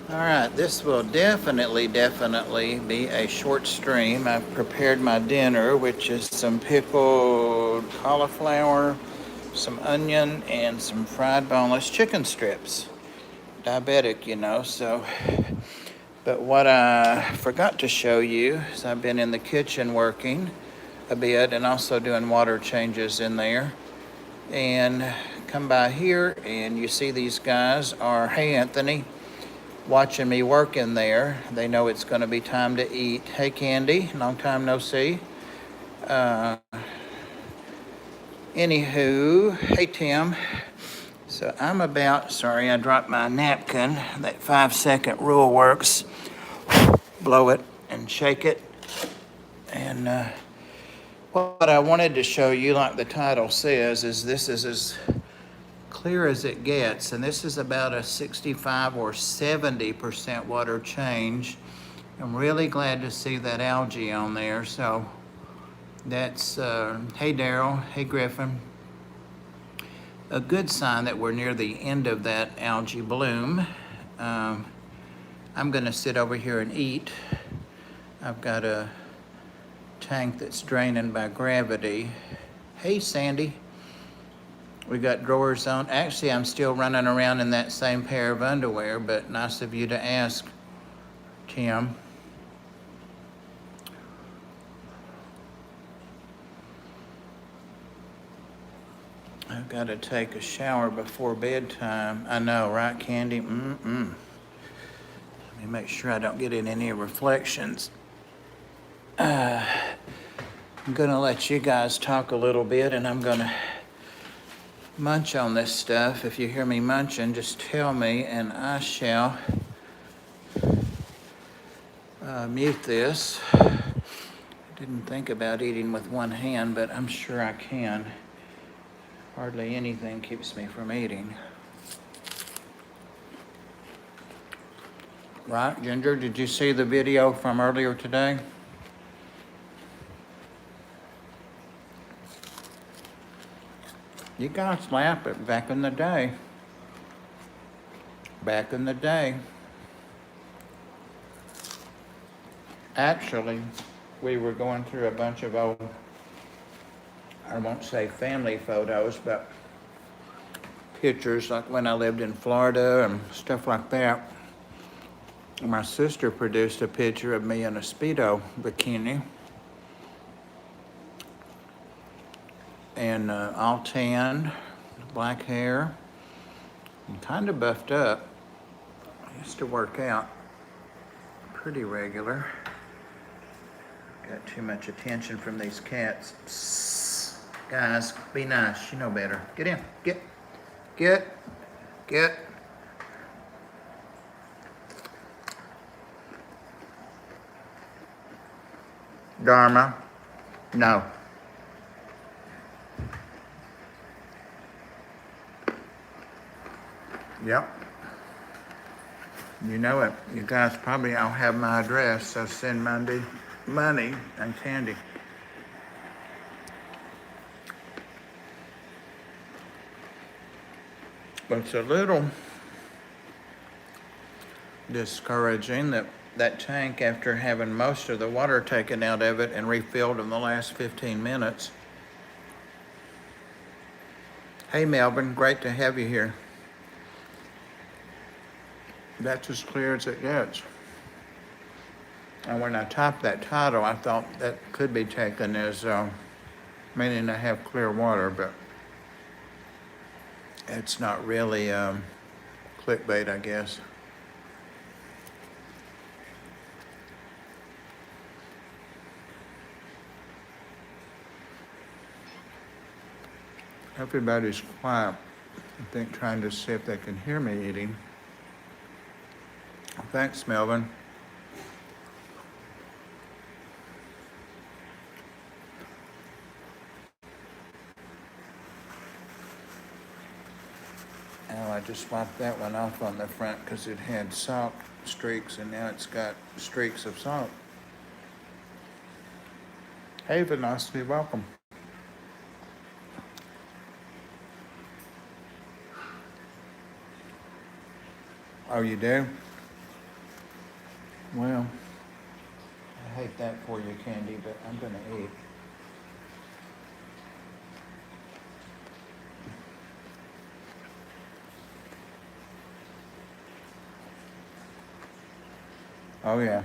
All right, this will definitely be a short stream. I've prepared my dinner, which is some pickled cauliflower, some onion, and some fried boneless chicken strips. Diabetic, so. But what I forgot to show you is I've been in the kitchen working a bit and also doing water changes in there. And come by here and you see these guys are, hey Anthony, watching me work in there. They know it's going to be time to eat. Hey Candy, long time no see. Uh, Anywho, hey Tim. So I'm about, sorry, I dropped my napkin. That 5-second rule works. Blow it and shake it. And what I wanted to show you, like the title says, is this is as clear as it gets. And this is about a 65 or 70% water change. I'm really glad to see that algae on there. So that's, hey Daryl, hey Griffin. A good sign that we're near the end of that algae bloom. I'm gonna sit over here and eat. I've got a tank that's draining by gravity. Hey Sandy. We got drawers on. Actually, I'm still running around in that same pair of underwear, but nice of you to ask, Tim. I've got to take a shower before bedtime. I know, right, Candy? Let me make sure I don't get in any reflections. I'm gonna let you guys talk a little bit, and I'm gonna munch on this stuff. If you hear me munching, just tell me, and I shall mute this. I didn't think about eating with one hand, but I'm sure I can. Hardly anything keeps me from eating. Right, Ginger, did you see the video from earlier today? You guys laugh, but back in the day, actually, we were going through a bunch of old, I won't say family photos, but pictures like when I lived in Florida and stuff like that. My sister produced a picture of me in a Speedo bikini and all tan, black hair, and kind of buffed up. I used to work out pretty regular. Got too much attention from these cats. Psst. Guys, be nice. You know better. Get in. Get. Dharma. No. Yep. You know it. You guys probably all have my address, so send Monday money and candy. But it's a little discouraging that that tank, after having most of the water taken out of it and refilled in the last 15 minutes. Hey Melvin, great to have you here. That's as clear as it gets. And when I typed that title, I thought that could be taken as meaning to have clear water, but it's not really clickbait, I guess. Everybody's quiet, I think, trying to see if they can hear me eating. Thanks, Melvin. Oh, I just wiped that one off on the front because it had salt streaks, and now it's got streaks of salt. Hey, Velocity, welcome. Oh, you do? Well, I hate that for you, Candy, but I'm gonna eat. Oh, yeah.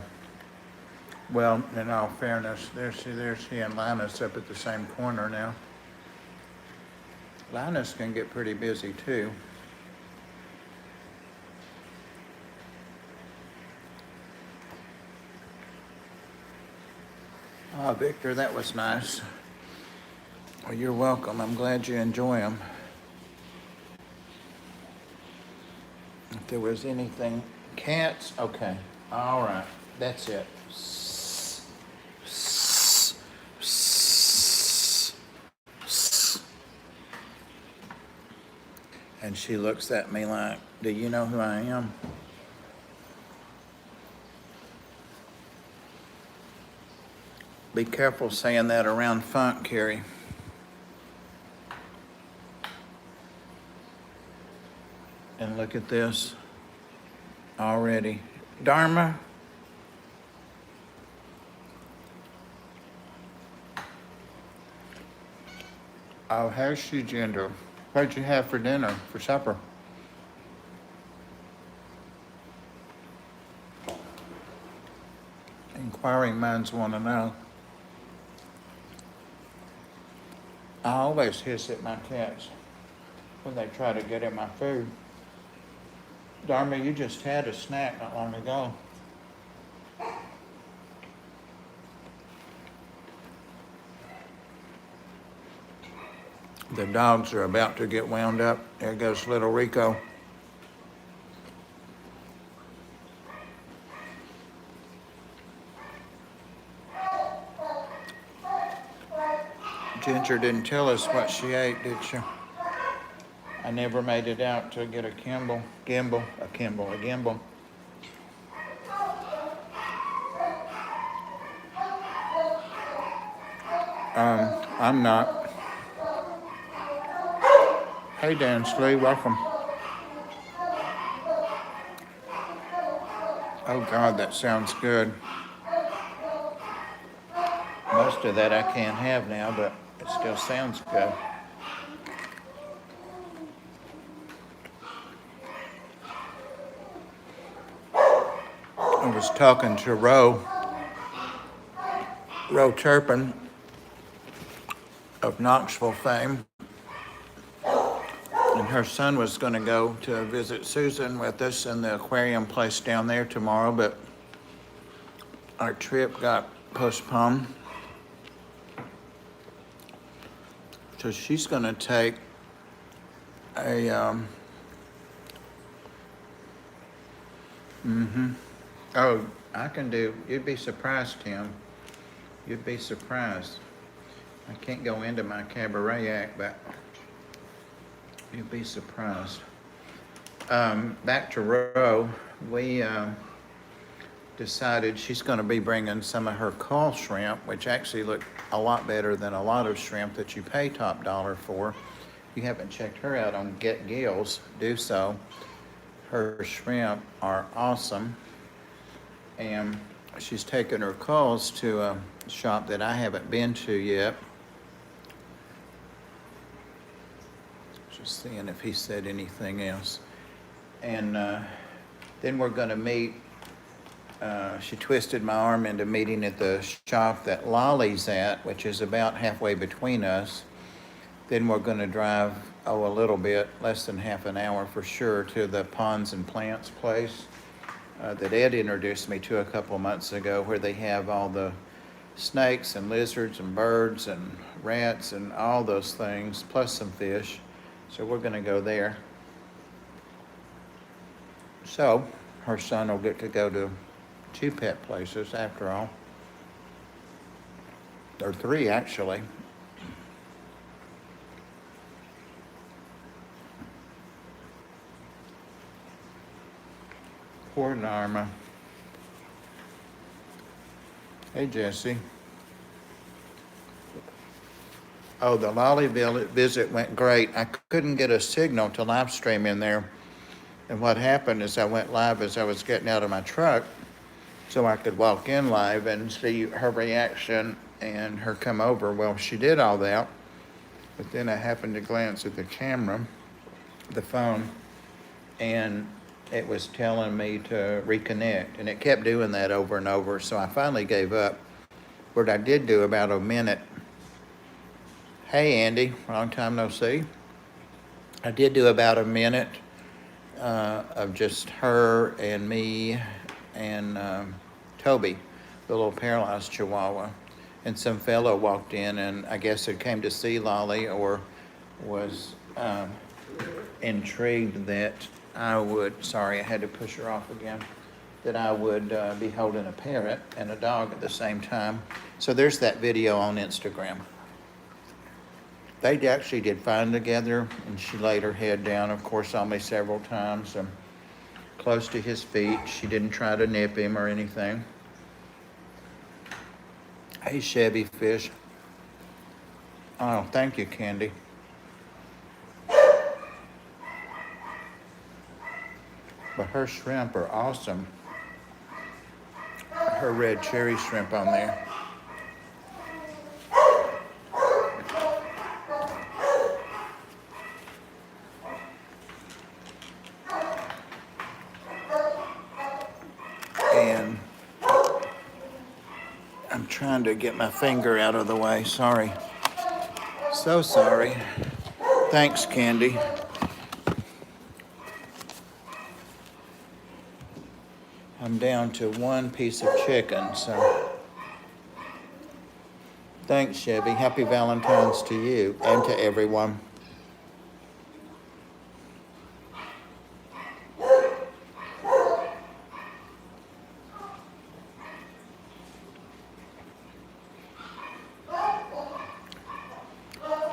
Well, in all fairness, there's she and Linus up at the same corner now. Linus can get pretty busy too. Ah, Victor, that was nice. Well, you're welcome. I'm glad you enjoy them. If there was anything, cats, okay. All right, that's it. And she looks at me like, do you know who I am? Be careful saying that around Funk, Carrie. And look at this already. Dharma. Oh, how's she, Ginger? What'd you have for dinner, for supper? Inquiring minds want to know. I always hiss at my cats when they try to get at my food. Dharma, you just had a snack not long ago. The dogs are about to get wound up. There goes little Rico. Ginger didn't tell us what she ate, did she? I never made it out to get a gimbal. I'm not. Hey, Dan Slee, welcome. Oh God, that sounds good. Most of that I can't have now, but it still sounds good. I was talking to Roe Turpin of Knoxville fame, and her son was going to go to visit Susan with us in the aquarium place down there tomorrow, but our trip got postponed. So she's going to take a, oh, I can do, you'd be surprised, Tim. You'd be surprised. I can't go into my cabaret act, but you'd be surprised. Back to Roe, we decided she's going to be bringing some of her call shrimp, which actually look a lot better than a lot of shrimp that you pay top dollar for. If you haven't checked her out on Get Gills, do so. Her shrimp are awesome. And she's taken her calls to a shop that I haven't been to yet. Just seeing if he said anything else. And then we're going to meet. She twisted my arm into meeting at the shop that Lolly's at, which is about halfway between us. Then we're going to drive, a little bit, less than half an hour for sure, to the Ponds and Plants place that Ed introduced me to a couple months ago, where they have all the snakes and lizards and birds and rats and all those things, plus some fish. So we're going to go there. So her son will get to go to 2 pet places after all. Or 3, actually. Poor Dharma. Hey, Jesse. Oh, the Lolly visit went great. I couldn't get a signal to live stream in there. And what happened is I went live as I was getting out of my truck. so I could walk in live and see her reaction and her come over. Well, she did all that, but then I happened to glance at the camera, the phone, and it was telling me to reconnect, and it kept doing that over and over. So I finally gave up. But I did do about a minute. Hey, Andy, long time no see. I did do about a minute of just her and me and Toby, the little paralyzed Chihuahua. And some fellow walked in, and I guess it came to see Lolly, or was intrigued that I would, sorry, I had to push her off again, that I would be holding a parrot and a dog at the same time. So there's that video on Instagram. They actually did fine together, and she laid her head down, of course, on me several times, close to his feet. She didn't try to nip him or anything. Hey, Chevy Fish. Oh, thank you, Candy. But her shrimp are awesome. Her red cherry shrimp on there. And I'm trying to get my finger out of the way. Sorry. So sorry. Thanks, Candy. I'm down to one piece of chicken, so thanks, Chevy. Happy Valentine's to you and to everyone.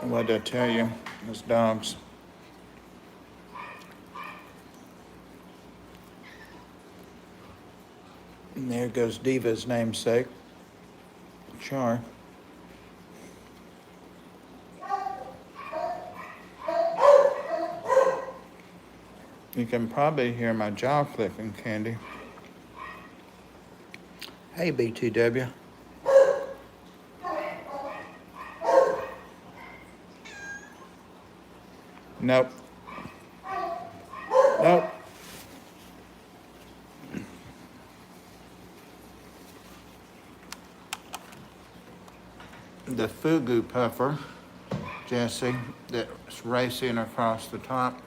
What did I tell you? Those dogs. And there goes Diva's namesake, Char. You can probably hear my jaw clicking, Candy. Hey, BTW. Nope. Nope. The Fugu puffer, Jesse, that's racing across the top.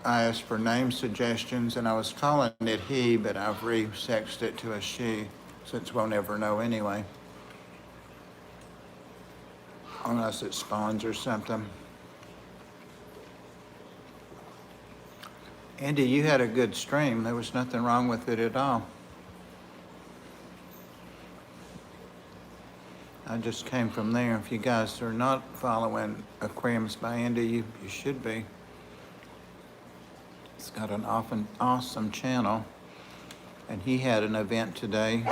I asked for name suggestions, and I was calling it he, but I've resexed it to a she, since we'll never know anyway. Unless it spawns or something. Andy, you had a good stream. There was nothing wrong with it at all. I just came from there. If you guys are not following Aquariums by Andy, you should be. It's got an awesome channel. And he had an event today.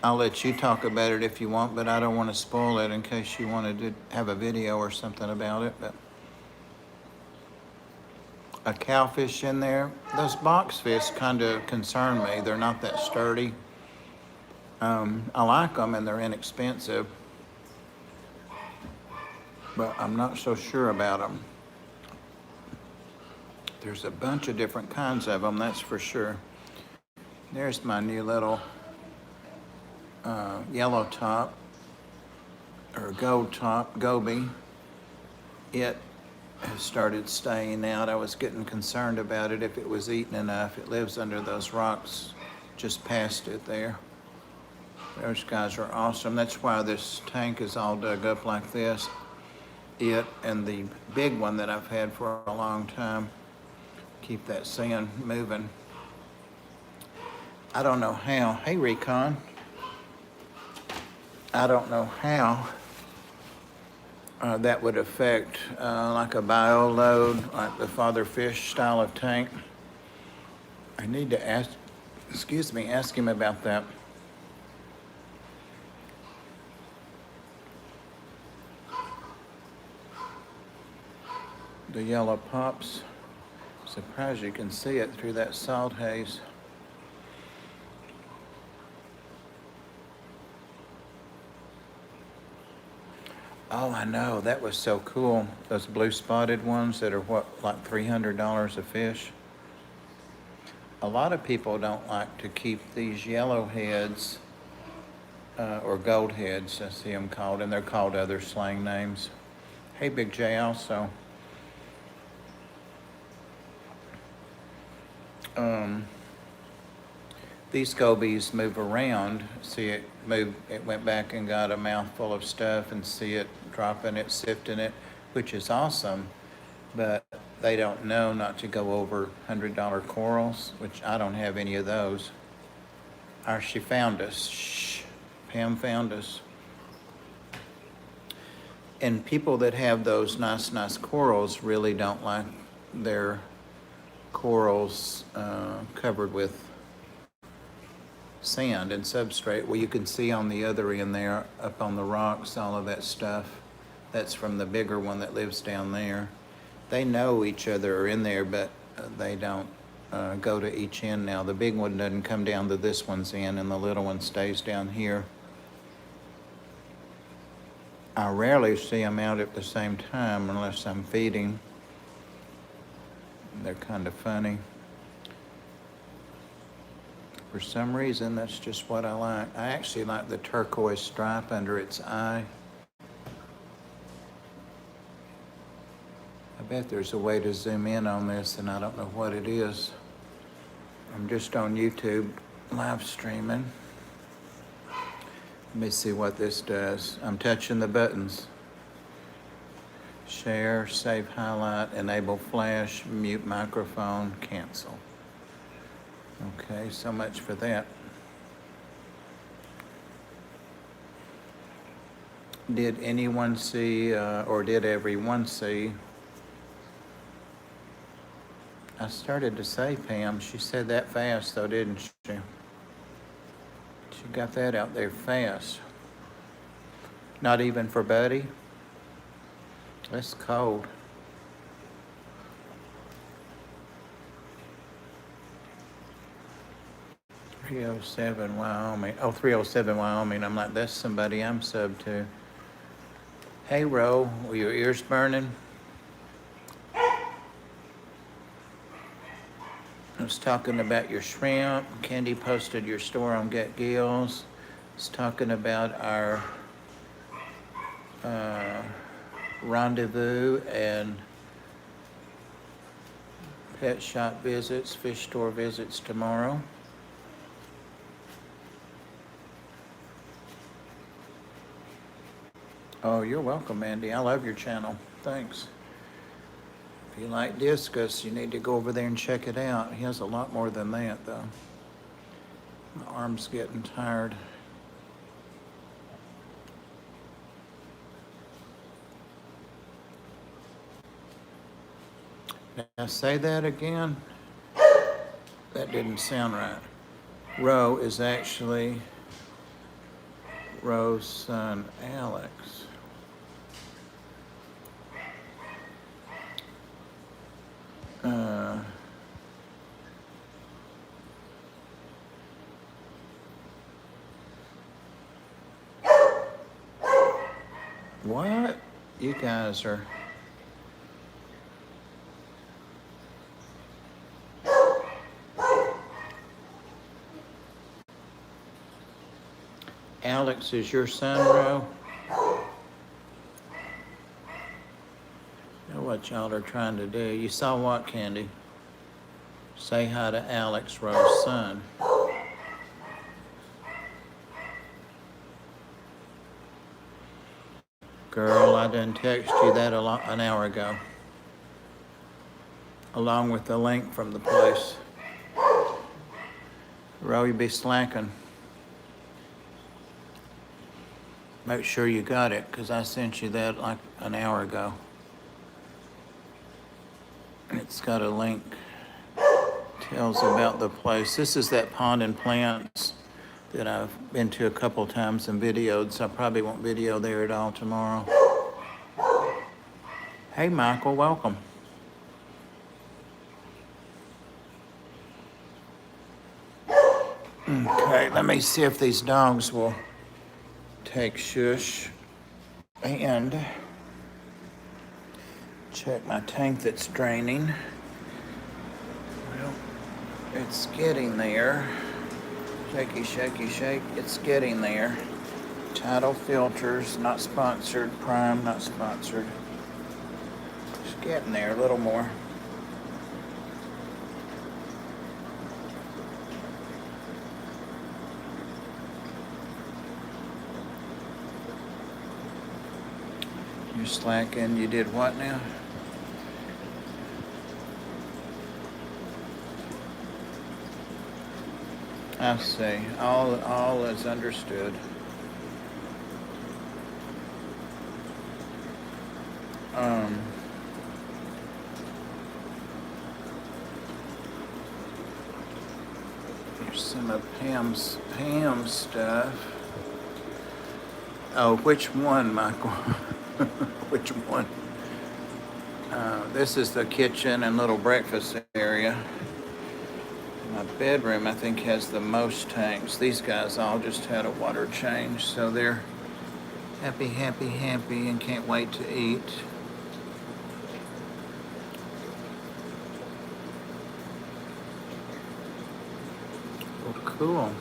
I'll let you talk about it if you want, but I don't want to spoil it in case you wanted to have a video or something about it. But a cowfish in there. Those boxfish kind of concern me. They're not that sturdy. I like them and they're inexpensive, but I'm not so sure about them. There's a bunch of different kinds of them, that's for sure. There's my new little yellow top, or gold top, goby. It has started staying out. I was getting concerned about it if it was eaten enough. It lives under those rocks just past it there. Those guys are awesome. That's why this tank is all dug up like this. It and the big one that I've had for a long time. Keep that sand moving. I don't know how. Hey, Recon. I don't know how that would affect like a bio load, like the Father Fish style of tank. I need to ask him about that. The yellow pops. Surprised you can see it through that salt haze. Oh, I know, that was so cool. Those blue spotted ones that are what, like $300 a fish? A lot of people don't like to keep these yellow heads, or gold heads, I see them called, and they're called other slang names. Hey, Big J, also. These gobies move around. See it move, it went back and got a mouthful of stuff, and see it dropping it, sifting it, which is awesome. But they don't know not to go over $100 corals, which I don't have any of those. She found us. Shh. Pam found us. And people that have those nice corals really don't like their corals covered with sand and substrate. Well, you can see on the other end there, up on the rocks, all of that stuff. That's from the bigger one that lives down there. They know each other are in there, but they don't go to each end now. The big one doesn't come down to this one's end, and the little one stays down here. I rarely see them out at the same time unless I'm feeding. They're kind of funny. For some reason, that's just what I like. I actually like the turquoise stripe under its eye. I bet there's a way to zoom in on this, and I don't know what it is. I'm just on YouTube live streaming. Let me see what this does. I'm touching the buttons. Share, save highlight, enable flash, mute microphone, cancel. Okay, so much for that. Did anyone see, or did everyone see? I started to say Pam. She said that fast though, didn't she? She got that out there fast. Not even for Buddy? That's cold. .307 Wyoming. Oh, 307 Wyoming. I'm like, that's somebody I'm sub to. Hey, Ro, were your ears burning? I was talking about your shrimp. Candy posted your store on Get Gills. I was talking about our rendezvous and pet shop visits, fish store visits tomorrow. Oh, you're welcome, Andy. I love your channel. Thanks. If you like discus, you need to go over there and check it out. He has a lot more than that, though. My arm's getting tired. Now say that again. That didn't sound right. Ro is actually Ro's son, Alex. What? You guys are... Alex is your son, Ro? You know what y'all are trying to do. You saw what, Candy? Say hi to Alex, Ro's son. Girl, I done text you that an hour ago. Along with the link from the place. Ro, you be slacking. Make sure you got it, because I sent you that like an hour ago. It's got a link. Tells about the place. This is that Pond and Plants that I've been to a couple times and videoed, so I probably won't video there at all tomorrow. Hey, Michael, welcome. Okay, let me see if these dogs will take shush and check my tank that's draining. Well, it's getting there. Shaky, shaky, shake. It's getting there. Tidal Filters, not sponsored. Prime, not sponsored. It's getting there a little more. You're slacking. You did what now? I see. All is understood. Here's some of Pam's stuff. Oh, which one, Michael? Which one? This is the kitchen and little breakfast area. My bedroom, I think, has the most tanks. These guys all just had a water change, so they're happy, happy, happy, and can't wait to eat. Well, cool.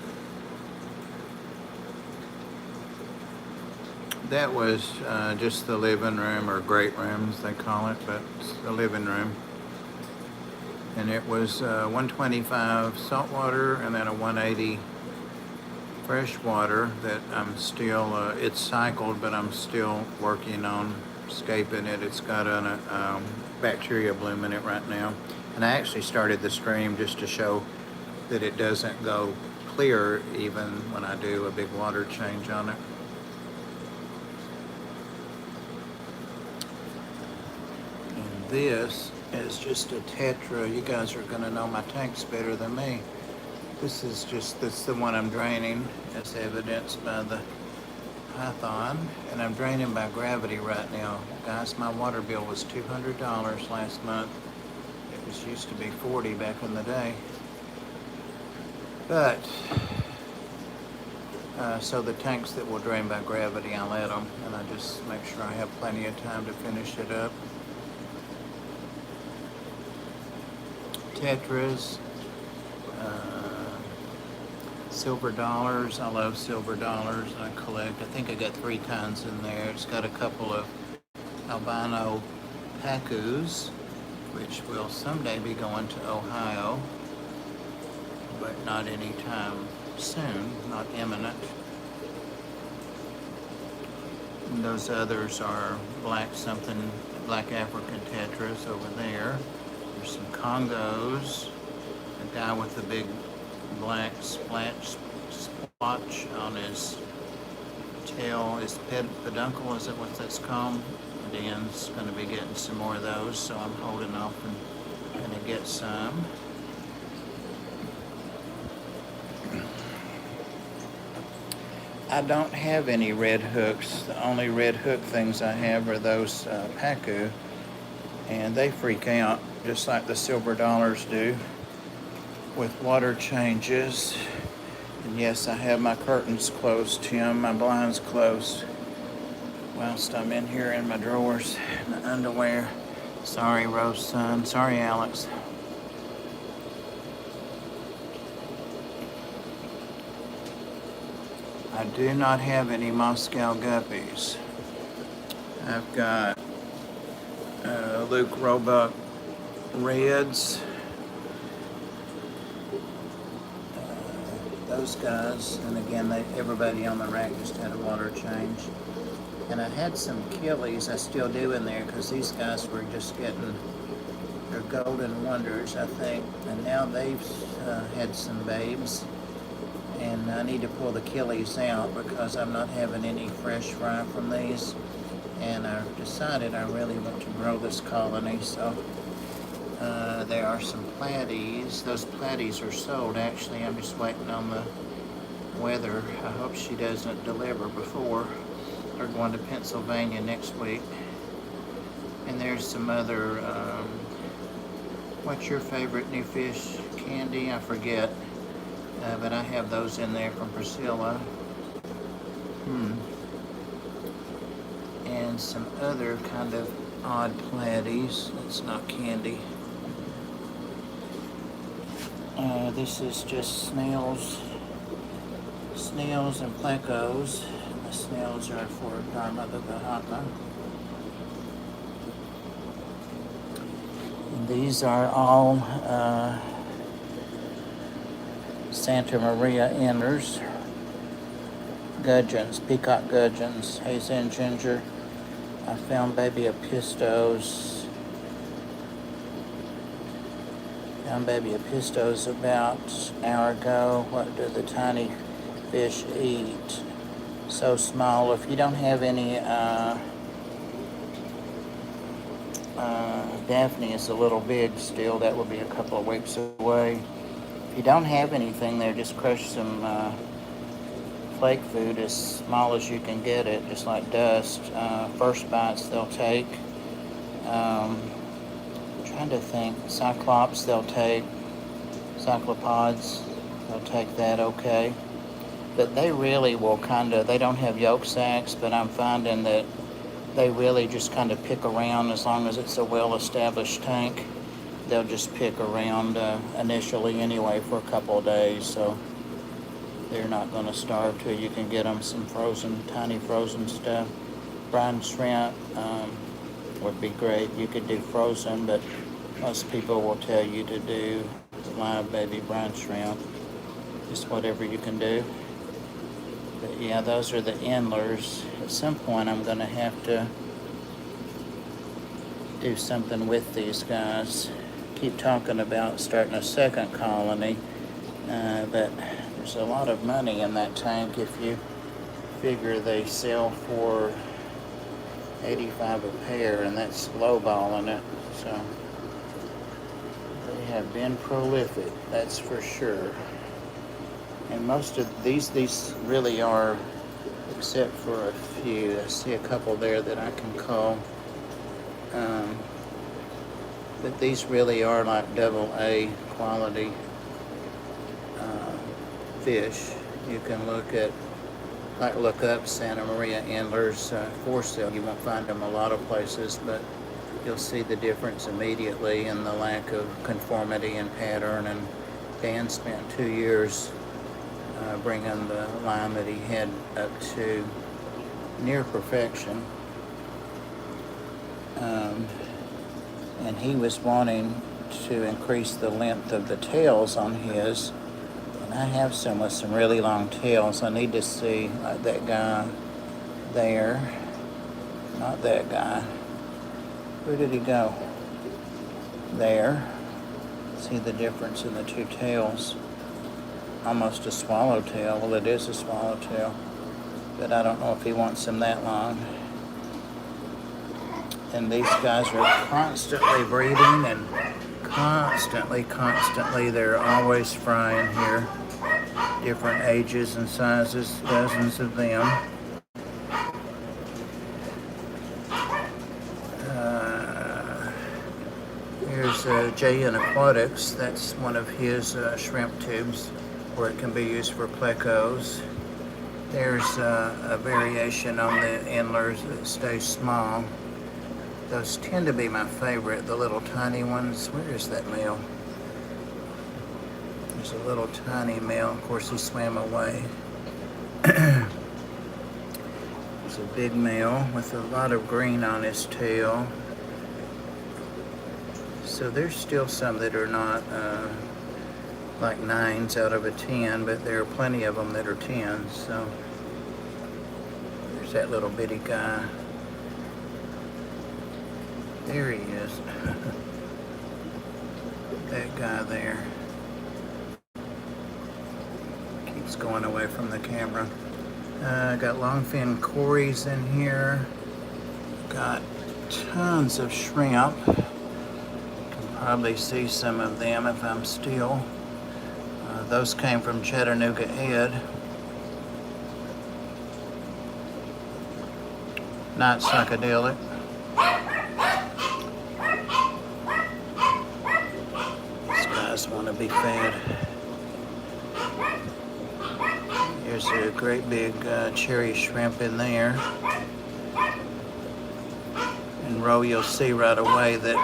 That was just the living room, or great room as they call it, but it's the living room. And it was 125 saltwater and then a 180 freshwater that I'm still, it's cycled, but I'm still working on escaping it. It's got a bacteria bloom in it right now. And I actually started the stream just to show that it doesn't go clear even when I do a big water change on it. And this is just a Tetra. You guys are gonna know my tanks better than me. This is the one I'm draining, as evidenced by the Python. And I'm draining by gravity right now. Guys, my water bill was $200 last month. It was used to be $40 back in the day. But, so the tanks that will drain by gravity, I let them, and I just make sure I have plenty of time to finish it up. Tetras, silver dollars. I love silver dollars. I collect. I think I got 3 tons in there. It's got a couple of albino pacus, which will someday be going to Ohio, but not anytime soon, not imminent. And those others are black African tetras over there. There's some Congos, a guy with a big black splotch on his tail. His peduncle, is it what that's called? Dan's going to be getting some more of those, so I'm holding off and going to get some. I don't have any red hooks. The only red hook things I have are those pacu, and they freak out just like the silver dollars do with water changes. And yes, I have my curtains closed, Tim, my blinds closed, whilst I'm in here in my drawers, my underwear. Sorry, Rose Sun. Sorry, Alex. I do not have any Moscow guppies. I've got Luke Roebuck Reds. Those guys, and again, everybody on the rack just had a water change. And I had some Killies, I still do in there, because these guys were just getting their golden wonders, I think. And now they've had some babes. And I need to pull the Killies out because I'm not having any fresh fry from these. And I've decided I really want to grow this colony, so there are some platies. Those platies are sold, actually. I'm just waiting on the weather. I hope she doesn't deliver before. We're going to Pennsylvania next week. And there's some other, what's your favorite new fish, Candy? I forget. But I have those in there from Priscilla. And some other kind of odd platies. That's not candy. This is just snails and plecos. The snails are for Dharma the Mahatma. And these are all Santa Maria Enders, gudgeons, peacock gudgeons, hazel and ginger. I found baby apistos. Found baby apistos about an hour ago. What do the tiny fish eat? So small. If you don't have any Daphne is a little big still. That will be a couple of weeks away. If you don't have anything there, just crush some flake food as small as you can get it, just like dust. First bites they'll take. Trying to think. Cyclops they'll take. Cyclopods they'll take that okay. But they really will they don't have yolk sacs, but I'm finding that they really just kind of pick around as long as it's a well-established tank. They'll just pick around initially anyway for a couple of days, so they're not going to starve till you can get them some tiny frozen stuff. Brine shrimp would be great. You could do frozen, but most people will tell you to do live baby brine shrimp. Just whatever you can do. But yeah, those are the Endlers. At some point I'm going to have to do something with these guys. Keep talking about starting a second colony, but there's a lot of money in that tank if you figure they sell for $85 a pair, and that's lowballing it. So they have been prolific, that's for sure. And most of these really are, except for a few. I see a couple there that I can call. But these really are like AA quality fish. You can look up Santa Maria Endlers for sale. You won't find them a lot of places, but you'll see the difference immediately in the lack of conformity and pattern. And Dan spent 2 years bringing the line that he had up to near perfection. And he was wanting to increase the length of the tails on his. And I have some with some really long tails. I need to see, like that guy there. Not that guy. Where did he go? There. See the difference in the two tails. Almost a swallowtail. Well, it is a swallowtail. But I don't know if he wants them that long. And these guys are constantly breeding and constantly, they're always frying here. Different ages and sizes, dozens of them. Here's J.N. Aquatics. That's one of his shrimp tubes where it can be used for plecos. There's a variation on the Endlers that stays small. Those tend to be my favorite, the little tiny ones. Where is that male? There's a little tiny male. Of course, he swam away. There's a big male with a lot of green on his tail. So there's still some that are not like 9s out of a 10, but there are plenty of them that are 10s. So there's that little bitty guy. There he is. That guy there. Keeps going away from the camera. Got longfin cories in here. Got tons of shrimp. Can probably see some of them if I'm still. Those came from Chattanooga Ed. Not psychedelic. Want to be fed. There's a great big cherry shrimp in there. And Ro, you'll see right away that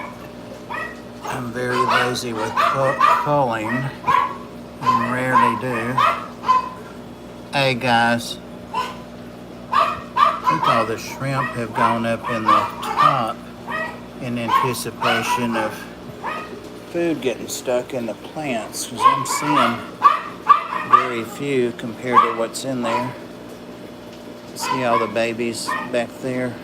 I'm very lazy with culling and rarely do. Hey guys, I think all the shrimp have gone up in the top in anticipation of food getting stuck in the plants, because I'm seeing very few compared to what's in there. See all the babies back there?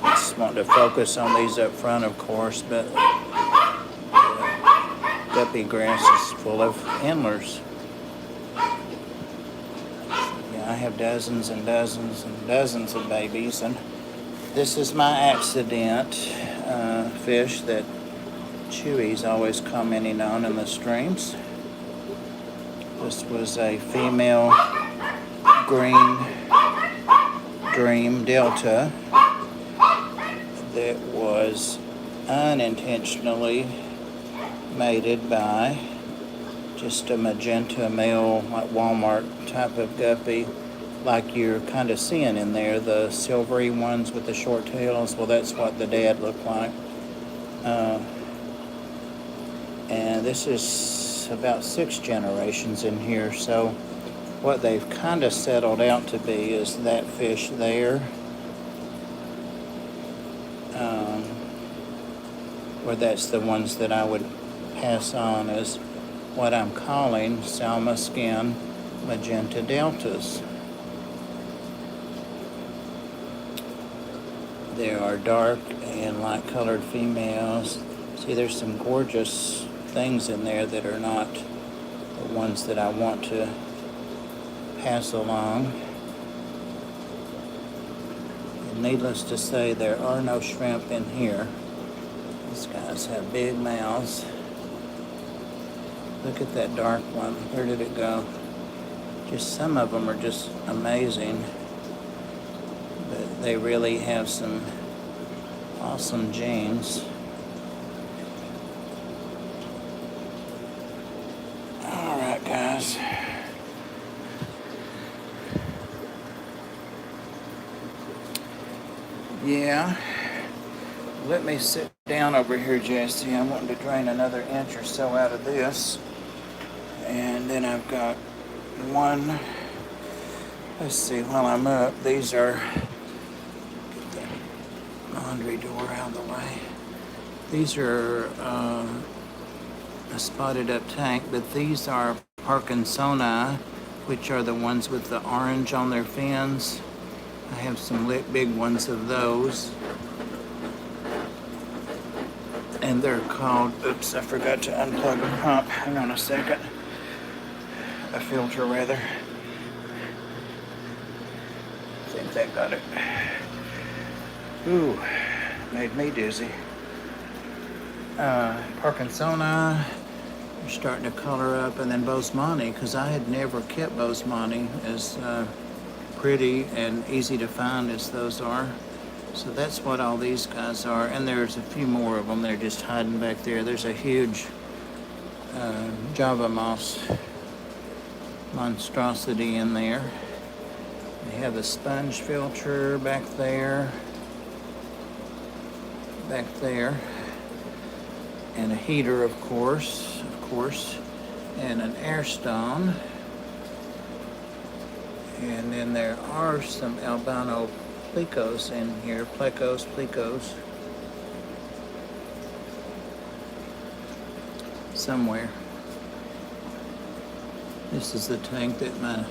Just want to focus on these up front, of course, but guppy grass is full of antlers. Yeah, I have dozens and dozens and dozens of babies, and this is my accident fish that Chewy's always commenting on in the streams. This was a female green dream delta that was unintentionally mated by just a magenta male, like Walmart type of guppy, like you're kind of seeing in there, the silvery ones with the short tails. Well, that's what the dad looked like. And this is about 6 generations in here, so what they've kind of settled out to be is that fish there, or that's the ones that I would pass on as what I'm calling Salma skin magenta deltas. There are dark and light colored females. See, there's some gorgeous things in there that are not the ones that I want to pass along. And needless to say, there are no shrimp in here. These guys have big mouths. Look at that dark one. Where did it go? Just some of them are just amazing. But they really have some awesome genes. Alright guys. Yeah. Let me sit down over here, Jesse. I'm wanting to drain another inch or so out of this. And then I've got one. Let's see, while I'm up, these are, get the laundry door out of the way. These are a spotted up tank, but these are Parkinsoni, which are the ones with the orange on their fins. I have some big ones of those. And they're called, oops, I forgot to unplug the pump. Hang on a second. A filter, rather. I think that got it. Ooh, made me dizzy. Parkinsoni, they're starting to color up, and then Bosemani, because I had never kept Bosemani as pretty and easy to find as those are. So that's what all these guys are, and there's a few more of them. They're just hiding back there. There's a huge Java moss monstrosity in there. They have a sponge filter back there, and a heater, of course, and an air stone. And then there are some albino plecos in here, plecos, somewhere. This is the tank that my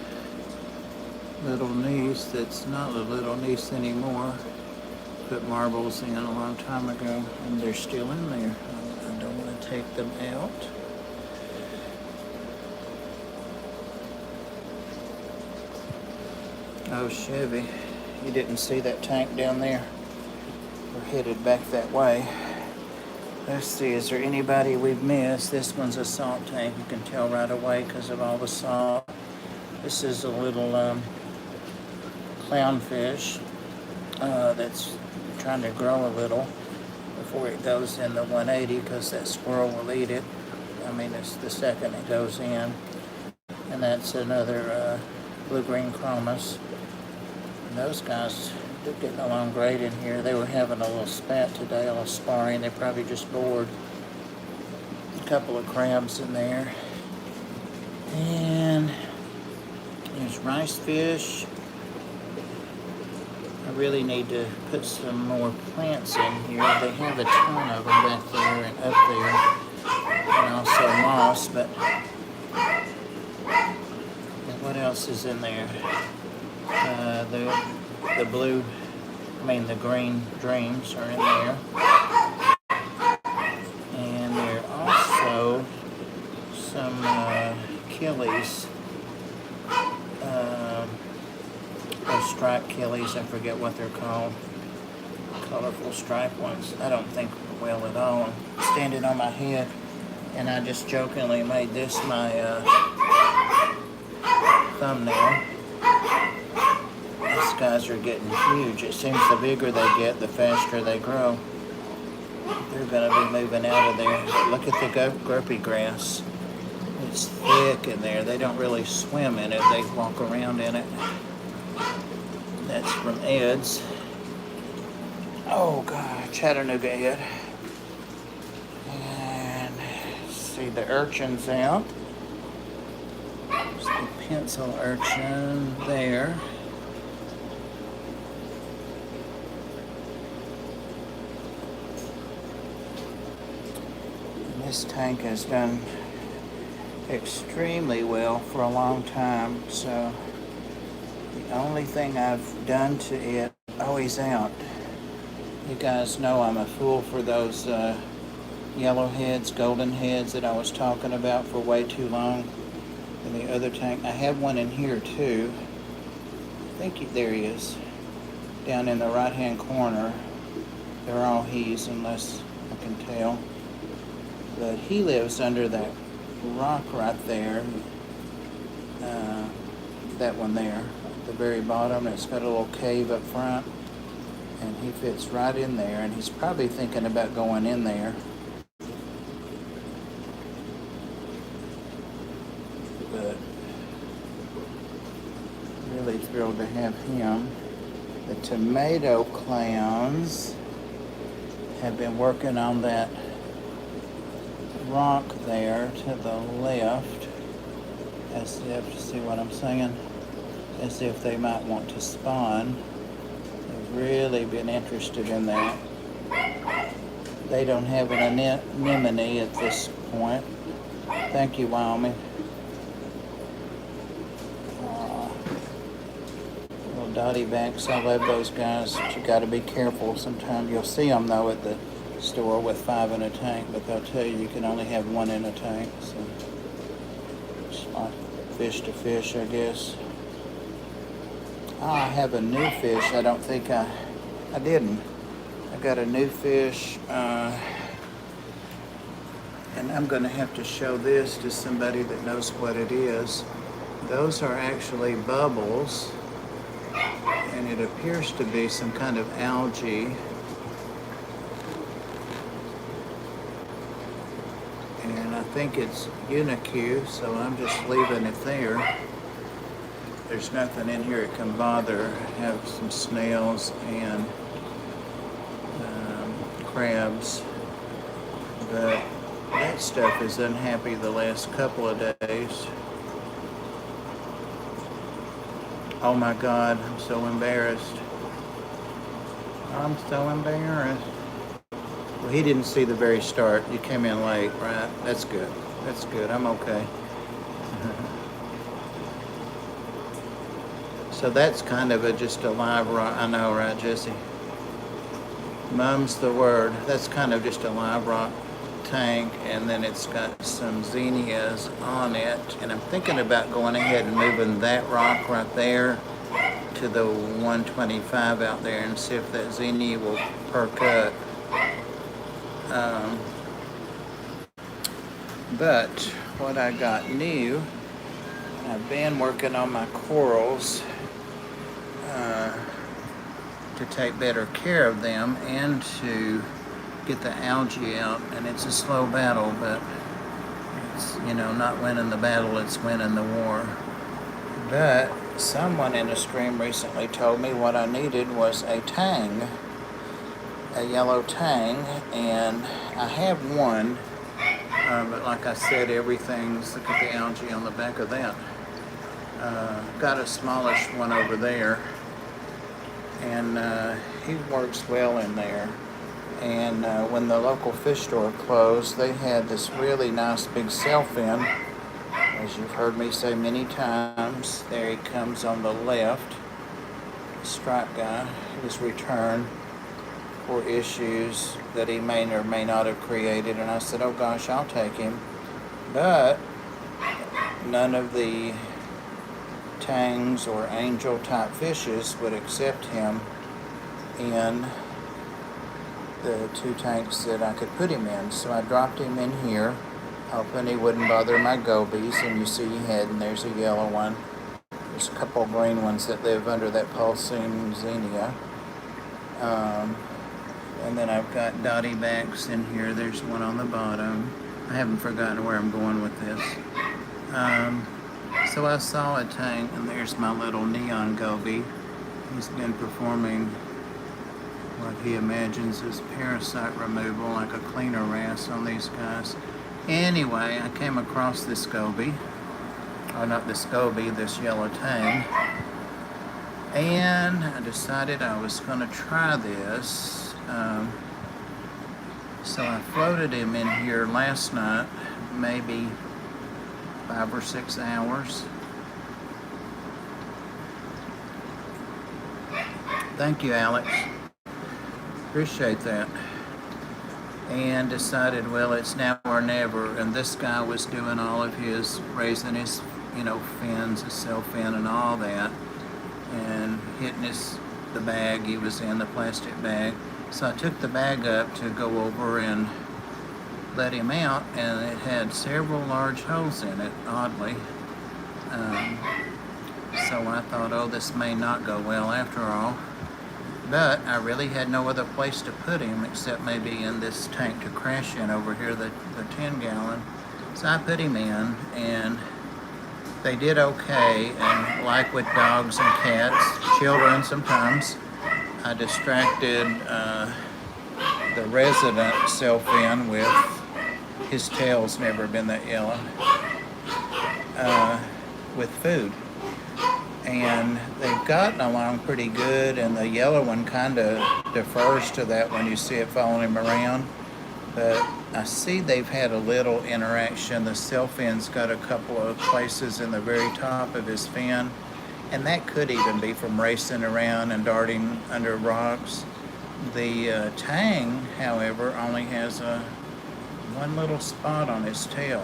little niece, that's not a little niece anymore, put marbles in a long time ago, and they're still in there. I don't want to take them out. Oh, Chevy, you didn't see that tank down there? We're headed back that way. Let's see, is there anybody we've missed? This one's a salt tank. You can tell right away because of all the salt. This is a little clownfish that's trying to grow a little before it goes in the 180, because that squirrel will eat it. I mean, it's the second it goes in. And that's another blue-green chromis. And those guys are getting along great in here. They were having a little spat today, a little sparring. They're probably just bored. A couple of crabs in there. And there's rice fish. I really need to put some more plants in here. They have a ton of them back there and up there. And also moss, but what else is in there? The green dreams are in there. And there are also some killies. Those striped killies, I forget what they're called. Colorful striped ones. I don't think well at all. I'm standing on my head, and I just jokingly made this my thumbnail. These guys are getting huge. It seems the bigger they get, the faster they grow. They're going to be moving out of there. Look at the gropey grass. It's thick in there. They don't really swim in it. They walk around in it. That's from Ed's. Oh, God. Chattanooga Ed. And see the urchins out. There's the pencil urchin there. And this tank has done extremely well for a long time, so the only thing I've done to it, oh, he's out. You guys know I'm a fool for those yellowheads, golden heads that I was talking about for way too long in the other tank. I have one in here too. I think there he is, down in the right hand corner. They're all he's, unless I can tell, but he lives under that rock right there, that one there at the very bottom. It's got a little cave up front, and he fits right in there, and he's probably thinking about going in there. But really thrilled to have him. The tomato clowns have been working on that rock there to the left, as if, see what I'm saying, as if they might want to spawn. They've really been interested in that. They don't have an anemone at this point. Thank you, Wyoming. Little dotty backs, I love those guys, but you got to be careful. Sometimes you'll see them though at the store with 5 in a tank, but they'll tell you can only have 1 in a tank, so it's like fish to fish, I guess. I have a new fish. I don't think I didn't. I got a new fish, and I'm going to have to show this to somebody that knows what it is. Those are actually bubbles, and it appears to be some kind of algae. And I think it's Unicue, so I'm just leaving it there. There's nothing in here it can bother. I have some snails and crabs, but that stuff is unhappy the last couple of days. Oh my God, I'm so embarrassed. I'm so embarrassed. Well, he didn't see the very start. You came in late, right? That's good. That's good. I'm okay. So that's kind of just a live rock. I know, right, Jesse? Mum's the word. That's kind of just a live rock tank, and then it's got some zinnias on it. And I'm thinking about going ahead and moving that rock right there to the 125 out there and see if that zinnia will perk up. But what I got new, I've been working on my corals to take better care of them and to get the algae out, and it's a slow battle, but It's, not winning the battle, it's winning the war. But someone in a stream recently told me what I needed was a tang, a yellow tang, and I have one, but like I said, everything's, look at the algae on the back of that. Got a smallish one over there, and he works well in there. And when the local fish store closed, they had this really nice big sailfin. As you've heard me say many times, there he comes on the left. The striped guy. He was returned for issues that he may or may not have created. And I said, oh gosh, I'll take him. But none of the tangs or angel type fishes would accept him in the 2 tanks that I could put him in. So I dropped him in here, hoping he wouldn't bother my gobies. And you see head, and there's a yellow one. There's a couple green ones that live under that pulsing xenia. And then I've got dotty backs in here. There's one on the bottom. I haven't forgotten where I'm going with this. So I saw a tank, and there's my little neon goby. He's been performing what he imagines is parasite removal, like a cleaner wrasse on these guys. Anyway, I came across this goby, or not this goby, this yellow tang, and I decided I was going to try this. So I floated him in here last night, maybe 5 or 6 hours. Thank you, Alex. Appreciate that. And decided, well, it's now or never. And this guy was doing all of his, raising his, fins, his cell fin and all that, and hitting the bag he was in, the plastic bag. So I took the bag up to go over and let him out, and it had several large holes in it, oddly. So I thought, oh, this may not go well after all. But I really had no other place to put him except maybe in this tank to crash in over here, the 10-gallon. So I put him in, and they did okay. And like with dogs and cats, children sometimes, I distracted the resident sailfin with, his tail's never been that yellow, with food. And they've gotten along pretty good, and the yellow one kind of defers to that when you see it following him around. But I see they've had a little interaction. The sailfin's got a couple of places in the very top of his fin, and that could even be from racing around and darting under rocks. The tang, however, only has one little spot on his tail,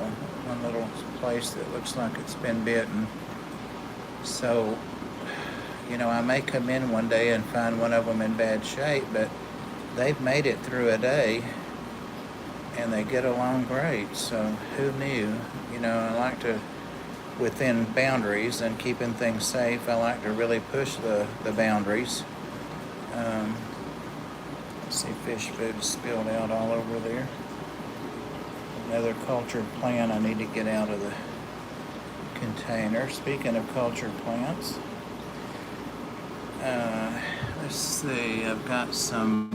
one little place that looks like it's been bitten. So, I may come in one day and find one of them in bad shape, but they've made it through a day, and they get along great. So who knew? I like to, within boundaries and keeping things safe, I like to really push the boundaries. Let's see, fish food spilled out all over there. Another cultured plant I need to get out of the container. Speaking of cultured plants, let's see, I've got some.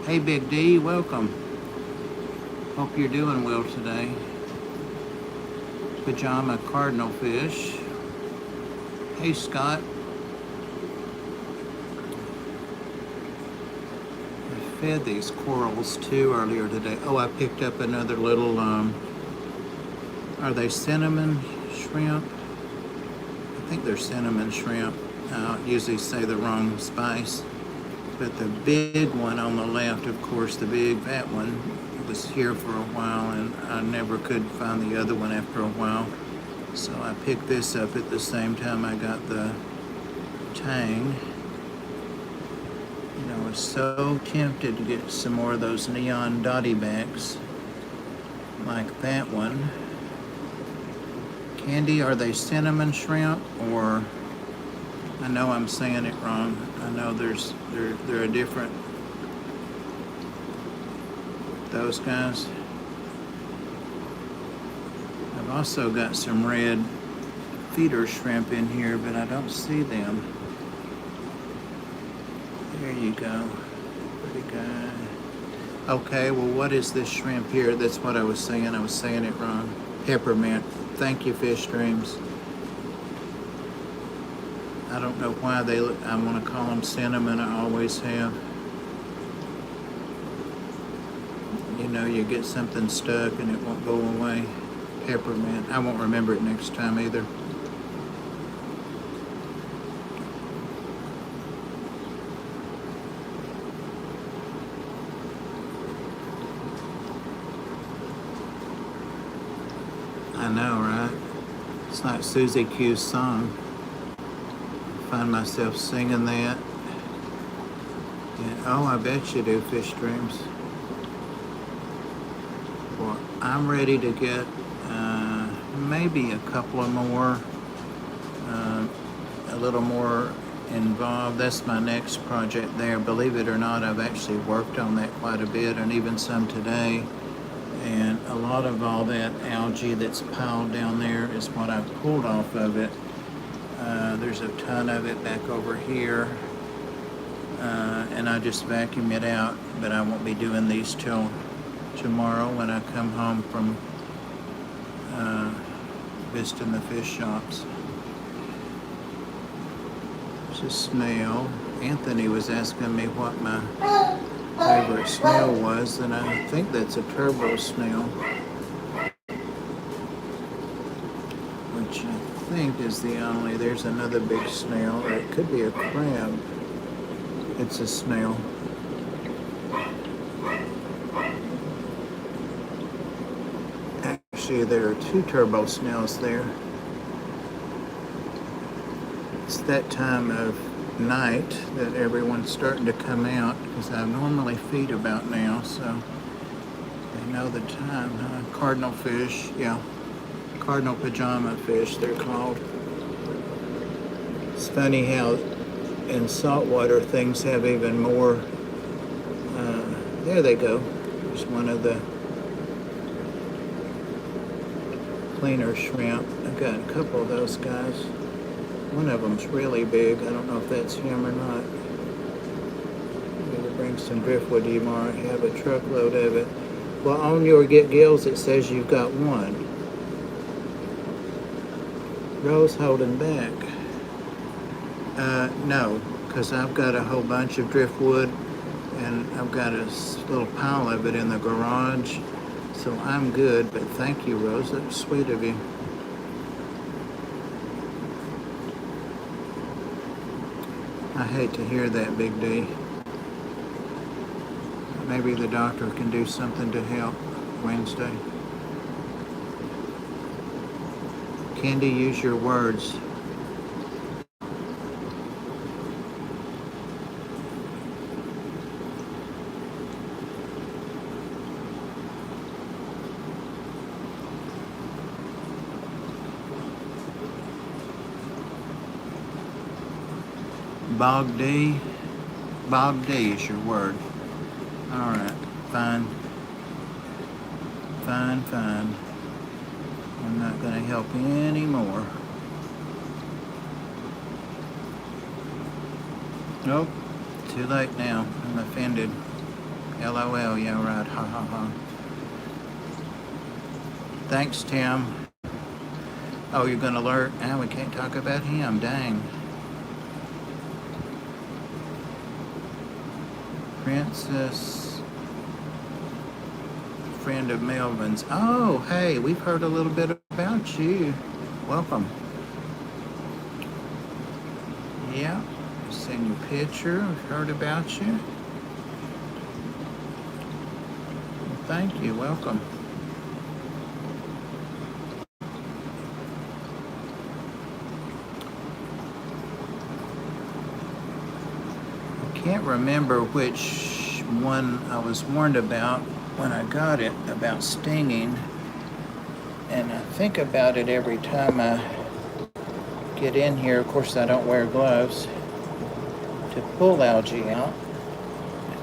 Hey Big D, welcome. Hope you're doing well today. Pajama cardinal fish. Hey Scott. I fed these corals too earlier today. Oh, I picked up another little are they cinnamon shrimp? I think they're cinnamon shrimp. I usually say the wrong spice. But the big one on the left, of course, the big fat one, was here for a while, and I never could find the other one after a while. So I picked this up at the same time I got the tang. I was so tempted to get some more of those neon dotty backs, like that one. Candy, are they cinnamon shrimp, or I know I'm saying it wrong. I know they're a different, those guys. I've also got some red feeder shrimp in here, but I don't see them. There you go. Pretty good. Okay, well, what is this shrimp here? That's what I was saying. I was saying it wrong. Peppermint. Thank you, Fish Dreams. I don't know why I want to call them cinnamon. I always have. You know, you get something stuck and it won't go away. Peppermint. I won't remember it next time either. I know, right? It's like Susie Q's song. I find myself singing that. And, oh, I bet you do, Fish Dreams. Well, I'm ready to get maybe a couple of more, a little more involved. That's my next project there. Believe it or not, I've actually worked on that quite a bit, and even some today. And a lot of all that algae that's piled down there is what I've pulled off of it. There's a ton of it back over here. And I just vacuum it out, but I won't be doing these till tomorrow when I come home from visiting the fish shops. There's a snail. Anthony was asking me what my favorite snail was, and I think that's a turbo snail, which I think is the only. There's another big snail, or it could be a crab. It's a snail. Actually, there are two turbo snails there. It's that time of night that everyone's starting to come out, because I normally feed about now, so they know the time. Cardinal fish, yeah. Cardinal pajama fish, they're called. It's funny how in saltwater things have even more. There they go. There's one of the cleaner shrimp. I've got a couple of those guys. One of them's really big. I don't know if that's him or not. I'm going to bring some driftwood to you tomorrow. I have a truckload of it. Well, on your Get Gills, it says you've got one. Rose holding back. No, because I've got a whole bunch of driftwood, and I've got a little pile of it in the garage. So I'm good, but thank you, Rose. That's sweet of you. I hate to hear that, Big D. Maybe the doctor can do something to help Wednesday. Candy, use your words. Bog D. Bog D is your word. All right, fine. Fine, fine. I'm not going to help you anymore. Nope, too late now. I'm offended. LOL, yeah, right. Ha ha ha. Thanks, Tim. Oh, you're going to alert? Now we can't talk about him. Dang. Princess, friend of Melvin's. Oh, hey, we've heard a little bit about you. Welcome. Yeah, seen your picture. We've heard about you. Well, thank you. Welcome. Can't remember which one I was warned about when I got it, about stinging, and I think about it every time I get in here. Of course, I don't wear gloves to pull algae out,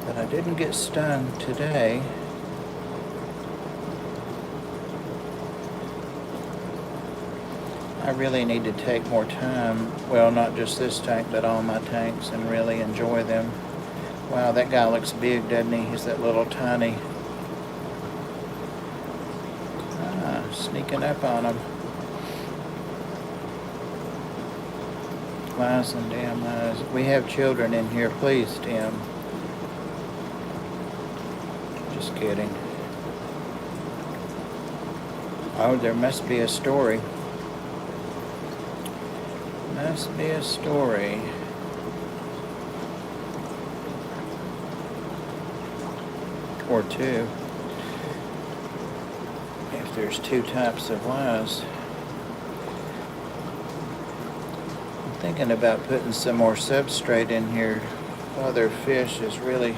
but I didn't get stung today. I really need to take more time, well, not just this tank, but all my tanks, and really enjoy them. Wow, that guy looks big, doesn't he? He's that little tiny. Sneaking up on him. Lies and damn lies. We have children in here, please, Tim. Just kidding. Oh, there must be a story. Must be a story. Or two. If there's two types of lies. I'm thinking about putting some more substrate in here. Other fish is really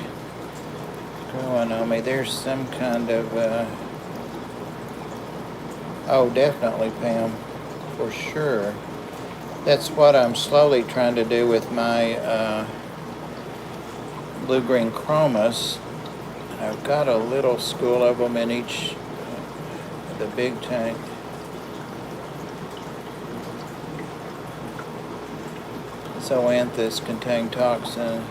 growing on me. There's some kind of, oh, definitely, Pam, for sure. That's what I'm slowly trying to do with my blue-green chromis. I've got a little school of them in each, the big tank. Zoanthus contain toxin.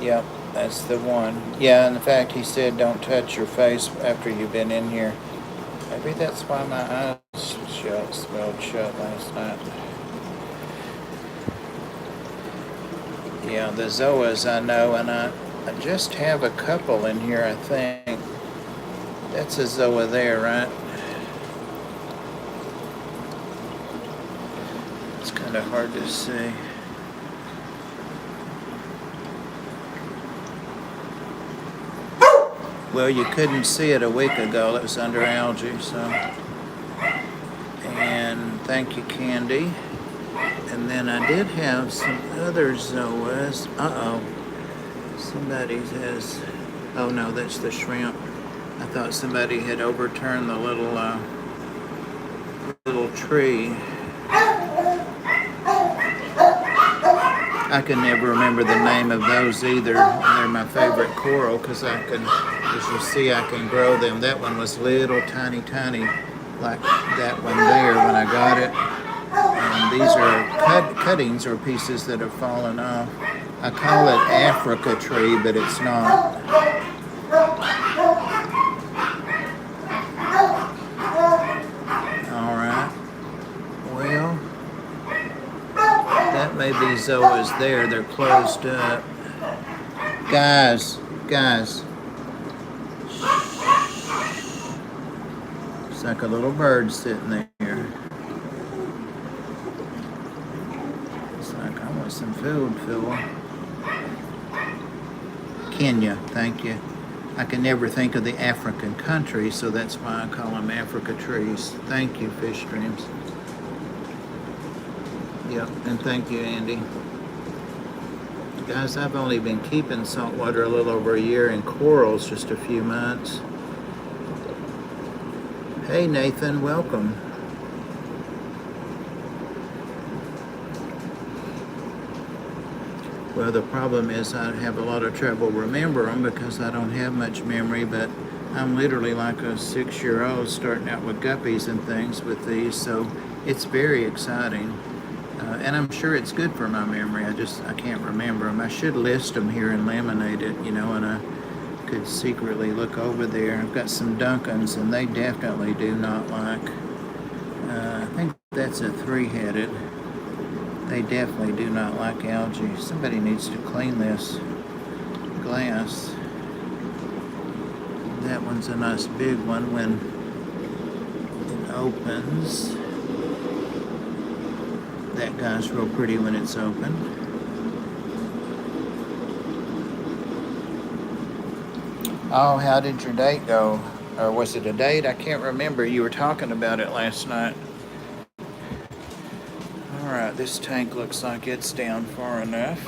Yep, that's the one. Yeah, in fact, he said don't touch your face after you've been in here. Maybe that's why my eyes smelled shut last night. Yeah, the zoas I know, and I just have a couple in here, I think. That's a zoa there, right? It's kind of hard to see. Well, you couldn't see it a week ago. It was under algae, so. And thank you, Candy. And then I did have some other zoas. Uh-oh. Somebody has, oh no, that's the shrimp. I thought somebody had overturned the little tree. I can never remember the name of those either. They're my favorite coral because I can, as you see, I can grow them. That one was little tiny, like that one there when I got it. And these are cuttings or pieces that have fallen off. I call it Africa tree, but it's not. All right. Well, that may be zoas there. They're closed up. Guys. It's like a little bird sitting there. It's like, I want some food, Phil. Kenya, thank you. I can never think of the African country, so that's why I call them Africa trees. Thank you, Fish Streams. Yep, and thank you, Andy. Guys, I've only been keeping saltwater a little over a year and corals just a few months. Hey, Nathan, welcome. Well, the problem is I have a lot of trouble remembering them because I don't have much memory, but I'm literally like a 6-year-old starting out with guppies and things with these, so it's very exciting. And I'm sure it's good for my memory. I can't remember them. I should list them here and laminate it, and I could secretly look over there. I've got some Duncans, and they definitely do not like, I think that's a 3-headed. They definitely do not like algae. Somebody needs to clean this glass. That one's a nice big one when it opens. That guy's real pretty when it's open. Oh, how did your date go? Or was it a date? I can't remember. You were talking about it last night. Alright, this tank looks like it's down far enough.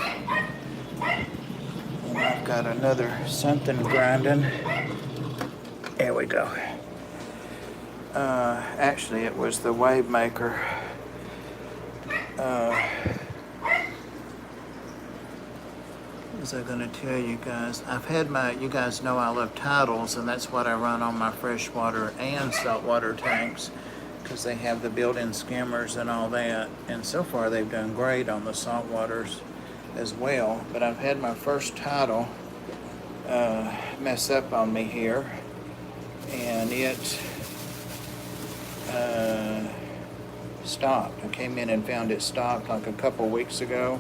And I've got another something grinding. There we go. Actually, it was the wave maker. What was I going to tell you guys? You guys know I love titles, and that's what I run on my freshwater and saltwater tanks. because they have the built-in skimmers and all that. And so far they've done great on the saltwaters as well. But I've had my first tidal mess up on me here, and it stopped. I came in and found it stopped like a couple weeks ago,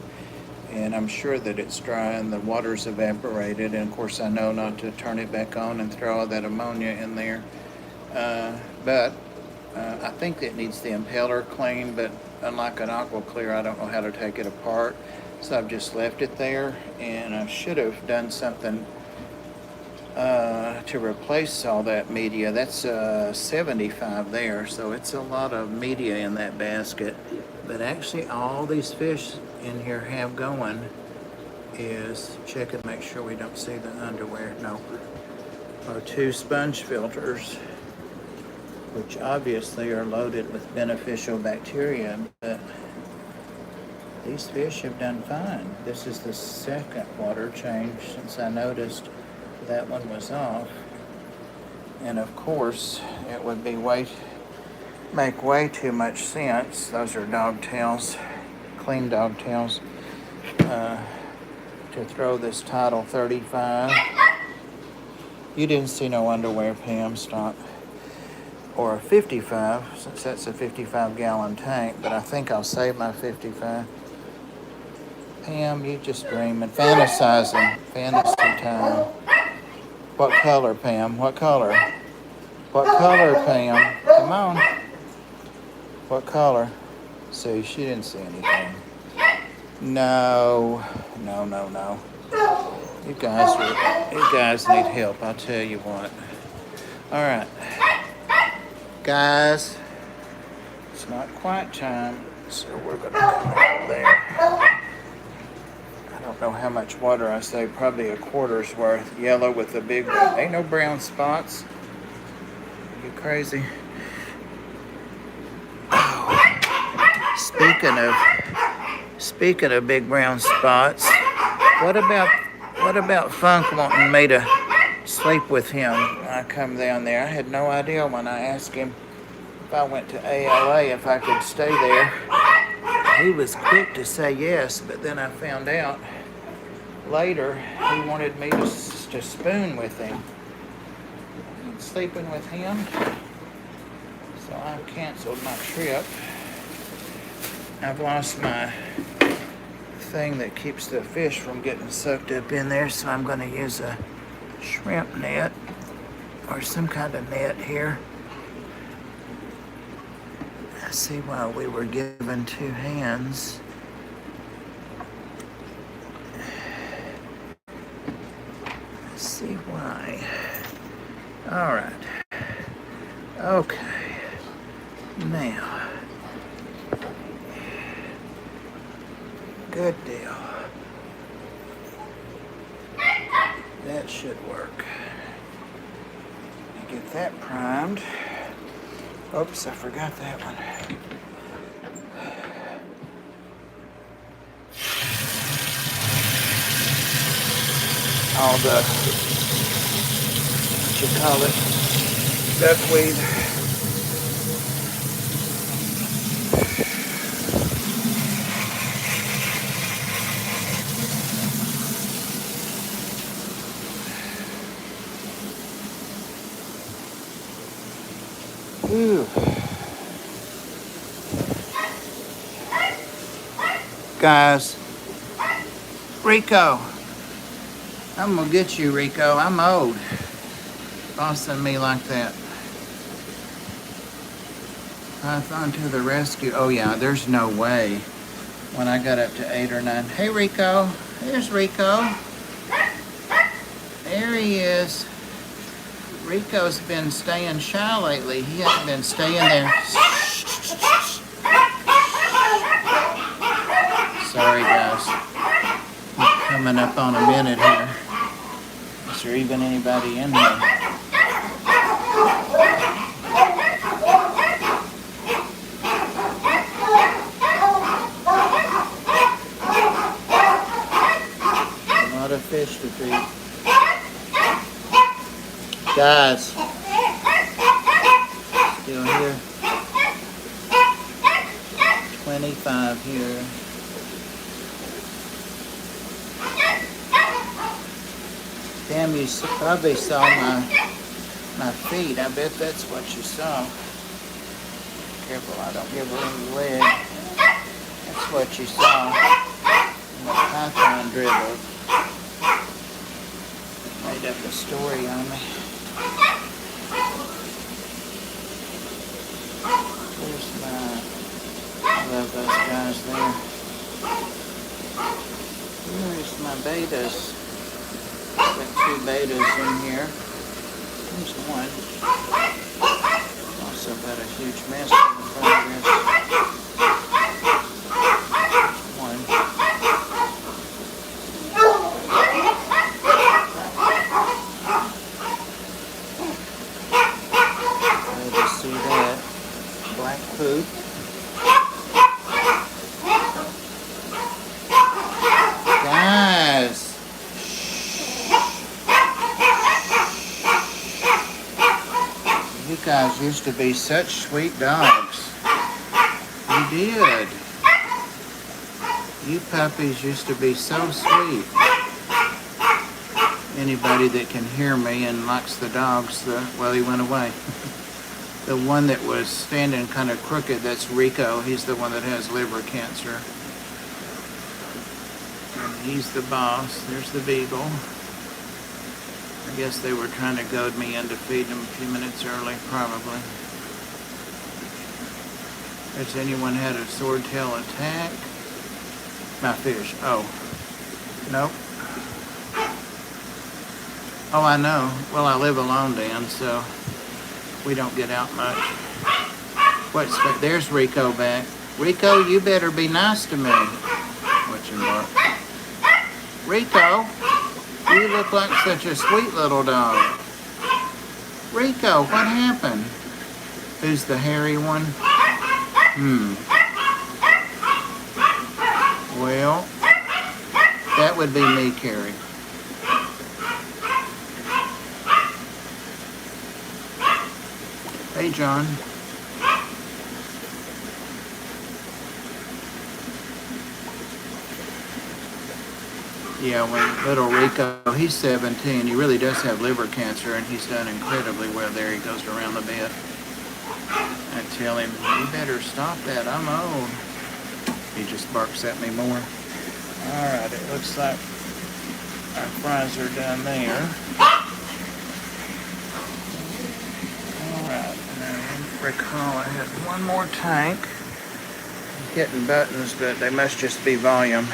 and I'm sure that it's dry and the water's evaporated. And of course I know not to turn it back on and throw all that ammonia in there. But I think it needs the impeller cleaned, but unlike an Aqua Clear, I don't know how to take it apart. So I've just left it there, and I should have done something to replace all that media. That's 75 there, so it's a lot of media in that basket. But actually all these fish in here have going is, check and make sure we don't see the underwear, no, are 2 sponge filters, which obviously are loaded with beneficial bacteria, but these fish have done fine. This is the second water change since I noticed that one was off. And of course, it would be make way too much sense. Those are dogtails, clean dogtails, to throw this Tidal 35. You didn't see no underwear, Pam, stop. Or a 55, since that's a 55-gallon tank, but I think I'll save my 55. Pam, you just dreaming, fantasizing, fantasy time. What color, Pam? What color? What color, Pam? Come on. What color? See, she didn't see anything. No. You guys need help, I'll tell you what. All right. Guys, it's not quite time, so we're gonna come over there. I don't know how much water I saved, probably a quarter's worth. Yellow with the big, ain't no brown spots. Are you crazy? Oh. Speaking of big brown spots, what about Funk wanting me to sleep with him when I come down there? I had no idea when I asked him if I went to ALA if I could stay there. He was quick to say yes, but then I found out later he wanted me to spoon with him. Sleeping with him. So I canceled my trip. I've lost my thing that keeps the fish from getting soaked up in there, so I'm going to use a shrimp net or some kind of net here. I see why we were given 2 hands. I see why. All right. Okay. Now. Good deal. That should work. Get that primed. Oops, I forgot that one. All the, what you call it, duckweed. Ooh. Guys, Rico, I'm gonna get you, Rico. I'm old. Bossing me like that. Python to the rescue. Oh yeah, there's no way. When I got up to 8 or 9. Hey Rico, there's Rico. There he is. Rico's been staying shy lately. He hasn't been staying there. Sorry guys. I'm coming up on a minute here. Is there even anybody in here? A lot of fish to feed. Guys, still here? 25 here. Damn, you probably saw my feet. I bet that's what you saw. Careful, I don't give her any leg. That's what you saw. And the python dribbled. Made up a story on me. There's I love those guys there. Here's my betas. Got 2 betas in here. There's one. Also got a huge mess in front of this. One. Glad to see that. Black poop. Guys. You guys used to be such sweet dogs. You did. You puppies used to be so sweet. Anybody that can hear me and likes the dogs, well, he went away. The one that was standing kind of crooked, that's Rico. He's the one that has liver cancer. And he's the boss. There's the beagle. I guess they were trying to goad me into feeding them a few minutes early, probably. Has anyone had a swordtail attack? My fish. Oh. Nope. Oh, I know. Well, I live alone, Dan, so we don't get out much. What's that? There's Rico back. Rico, you better be nice to me. What you want? Rico, you look like such a sweet little dog. Rico, what happened? Who's the hairy one? Well, that would be me, Carrie. Hey, John. Yeah, when little Rico, he's 17. He really does have liver cancer, and he's done incredibly well there. He goes around the bed. I tell him, you better stop that. I'm old. He just barks at me more. All right, it looks like our fries are done there. All right, and I recall I had one more tank. I'm hitting buttons, but they must just be volume.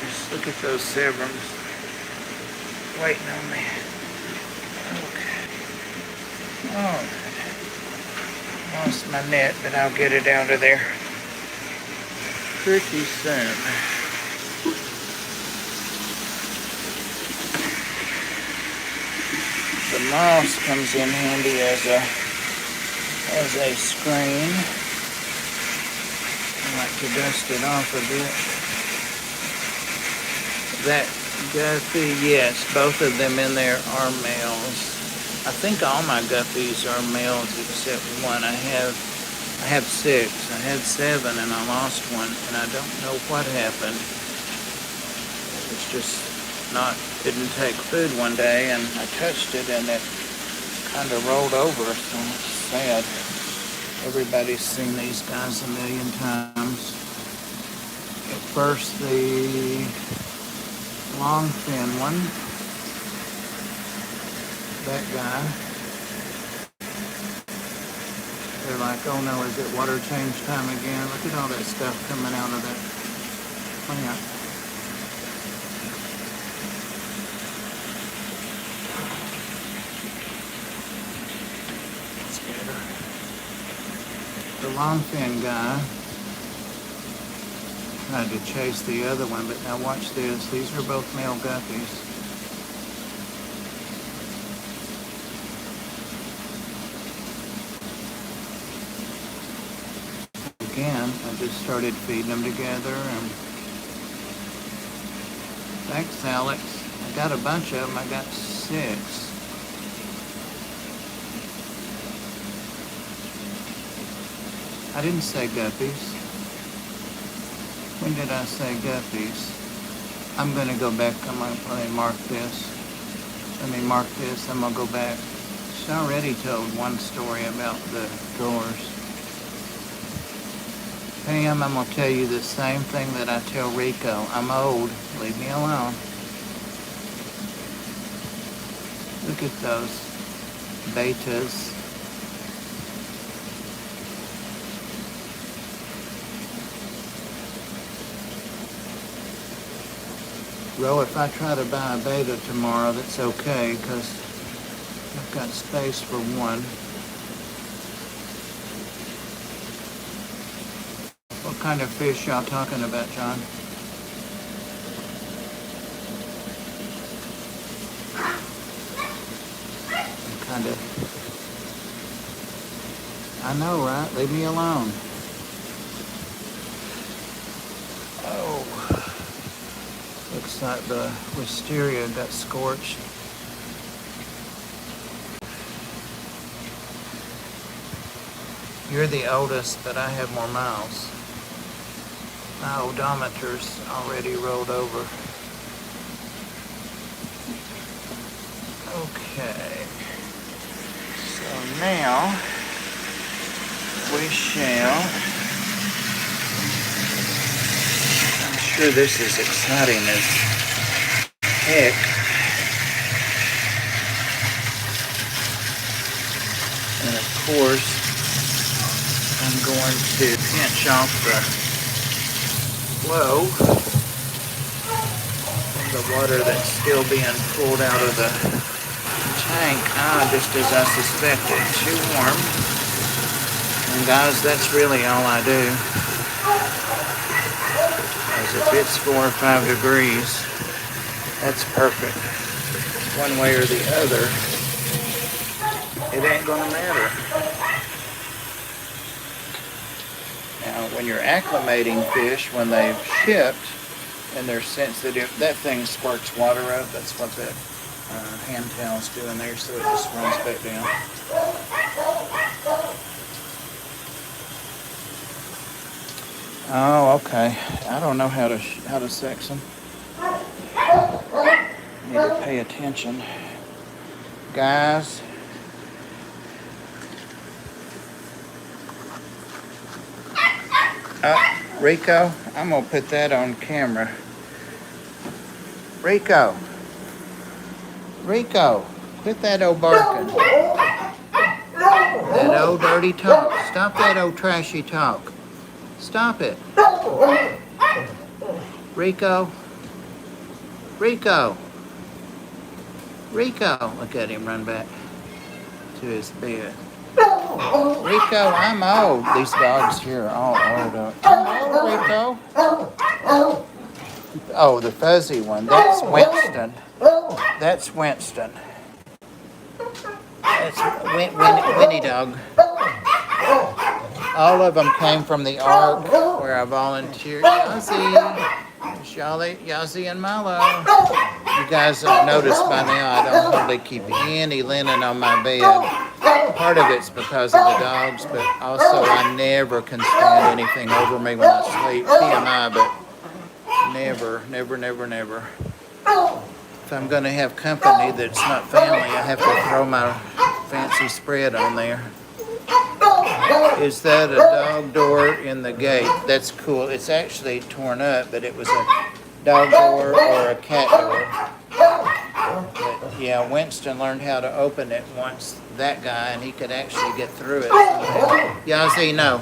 Just look at those Severums waiting on me. Okay. All right. Lost my net, but I'll get it out of there pretty soon. The moss comes in handy as a screen. I like to dust it off a bit. That guppy, yes, both of them in there are males. I think all my guppies are males except one. I have 6. I had 7 and I lost one, and I don't know what happened. It's just didn't take food one day, and I touched it and it kind of rolled over, so it's sad. Everybody's seen these guys a million times. At first, the long thin one, that guy, they're like, oh no, is it water change time again? Look at all that stuff coming out of that plant. Let's get her. The long fin guy tried to chase the other one, but now watch this. These are both male guppies. Again, I just started feeding them together, and thanks, Alex. I got a bunch of them. I got 6. I didn't say guppies. When did I say guppies? I'm gonna go back. Let me mark this. Let me mark this. I'm gonna go back. She already told one story about the drawers. Pam, I'm gonna tell you the same thing that I tell Rico. I'm old. Leave me alone. Look at those betas. Ro, if I try to buy a beta tomorrow, that's okay, because I've got space for one. What kind of fish y'all talking about, John? Kind of. I know, right? Leave me alone. Oh. Looks like the wisteria got scorched. You're the oldest, but I have more miles. My odometer's already rolled over. Okay. So now we shall. I'm sure this is exciting as heck. And of course, I'm going to pinch off the flow from the water that's still being pulled out of the tank. Just as I suspected, too warm. And guys, that's really all I do. As if it's 4 or 5 degrees, that's perfect. One way or the other, it ain't gonna matter. Now, when you're acclimating fish, when they've shipped and they're sensitive, that thing squirts water up. That's what that hand towel's doing there, so it just runs back down. Oh, okay. I don't know how to sex them. Need to pay attention, guys. Rico, I'm gonna put that on camera. Rico, quit that old barking. That old dirty talk. Stop that old trashy talk. Stop it. Rico. Look at him run back to his bed. Rico, I'm old. These dogs here are all old. I'm old, Rico. Oh, the fuzzy one. That's Winston. That's Winnie Dog. All of them came from the Ark where I volunteered. Yazzie and Milo. You guys have noticed by now I don't hardly keep any linen on my bed. Part of it's because of the dogs, but also I never can stand anything over me when I sleep. TMI, but never. If I'm going to have company that's not family, I have to throw my fancy spread on there. Is that a dog door in the gate? That's cool. It's actually torn up, but it was a dog door or a cat door. But yeah, Winston learned how to open it once, that guy, and he could actually get through it. Yazzie, no.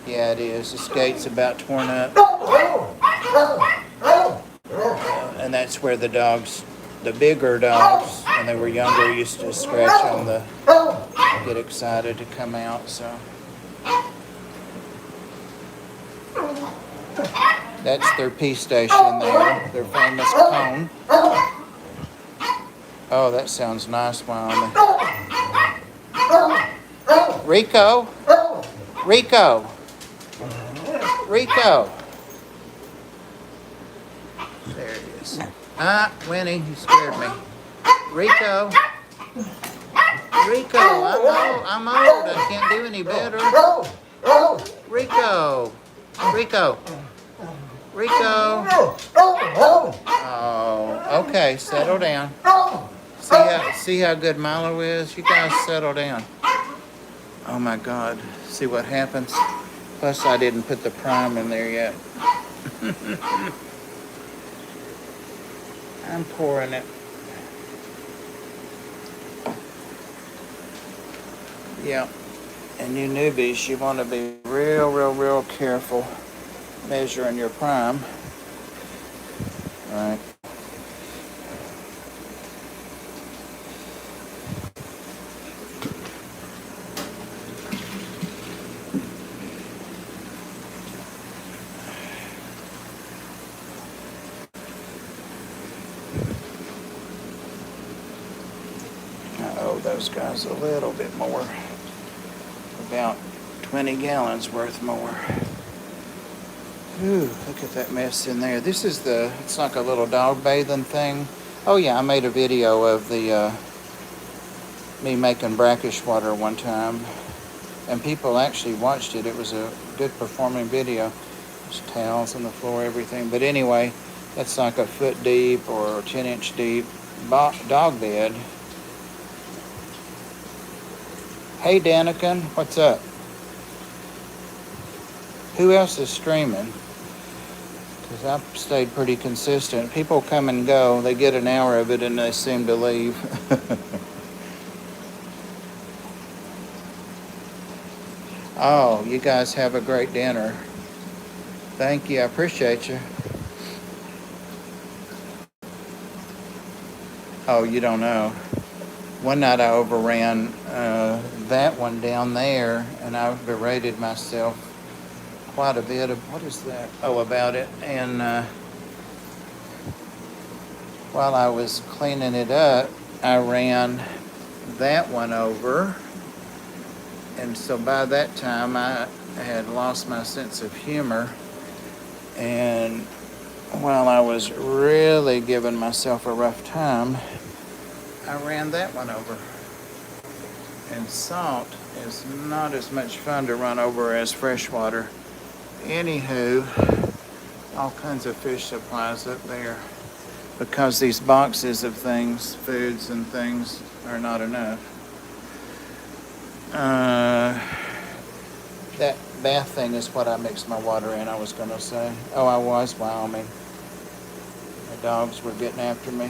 Yeah, it is. This gate's about torn up. And that's where the dogs, the bigger dogs, when they were younger, used to scratch on the, get excited to come out, so. That's their pee station there, their famous cone. Oh, that sounds nice, Wyoming. Rico. There it is. Winnie, you scared me. Rico. Rico, I'm old. I can't do any better. Rico. Rico. Rico. Oh, okay. Settle down. See how good Milo is? You guys settle down. Oh my God. See what happens? Plus, I didn't put the prime in there yet. I'm pouring it. Yeah. And you newbies, you want to be real careful measuring your prime. All right. I owe those guys a little bit more. About 20 gallons worth more. Ooh, look at that mess in there. This is it's like a little dog bathing thing. Oh yeah, I made a video of me making brackish water one time. And people actually watched it. It was a good performing video. There's towels on the floor, everything. But anyway, that's like a foot deep or 10-inch deep dog bed. Hey Daniken, what's up? Who else is streaming? Because I've stayed pretty consistent. People come and go. They get an hour of it and they seem to leave. Oh, you guys have a great dinner. Thank you. I appreciate you. Oh, you don't know. One night I overran that one down there, and I berated myself quite a bit. What is that? Oh, about it. And while I was cleaning it up, I ran that one over. And so by that time, I had lost my sense of humor. And while I was really giving myself a rough time, I ran that one over. And salt is not as much fun to run over as freshwater. Anywho, all kinds of fish supplies up there. Because these boxes of things, foods and things, are not enough. That bath thing is what I mixed my water in, I was going to say. Oh, I was, Wyoming. The dogs were getting after me.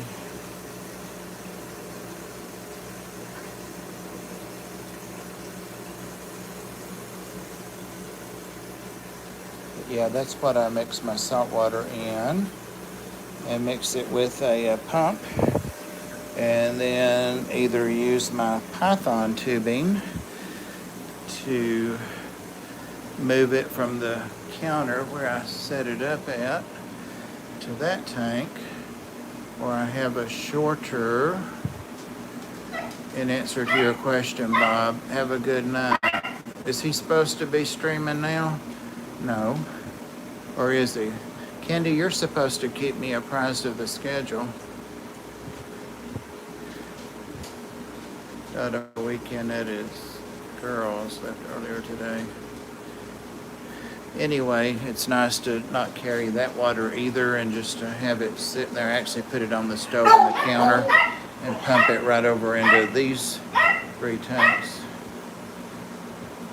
Yeah, that's what I mix my salt water in, and mix it with a pump, and then either use my Python tubing to move it from the counter where I set it up at to that tank, or I have a shorter. In answer to your question, Bob, have a good night. Is he supposed to be streaming now? No. Or is he? Candy, you're supposed to keep me apprised of the schedule. Got a weekend at his girls left earlier today. Anyway, it's nice to not carry that water either and just to have it sitting there. Actually put it on the stove on the counter and pump it right over into these 3 tanks.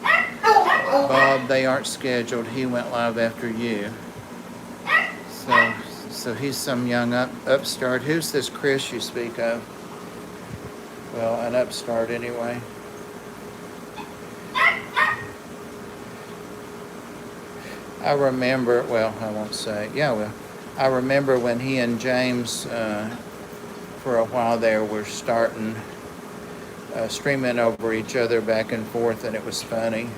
Bob, they aren't scheduled. He went live after you. So he's some young upstart. Who's this Chris you speak of? Well, an upstart anyway. I remember, well, I won't say. Yeah, well, I remember when he and James, for a while there, were starting streaming over each other back and forth, and it was funny.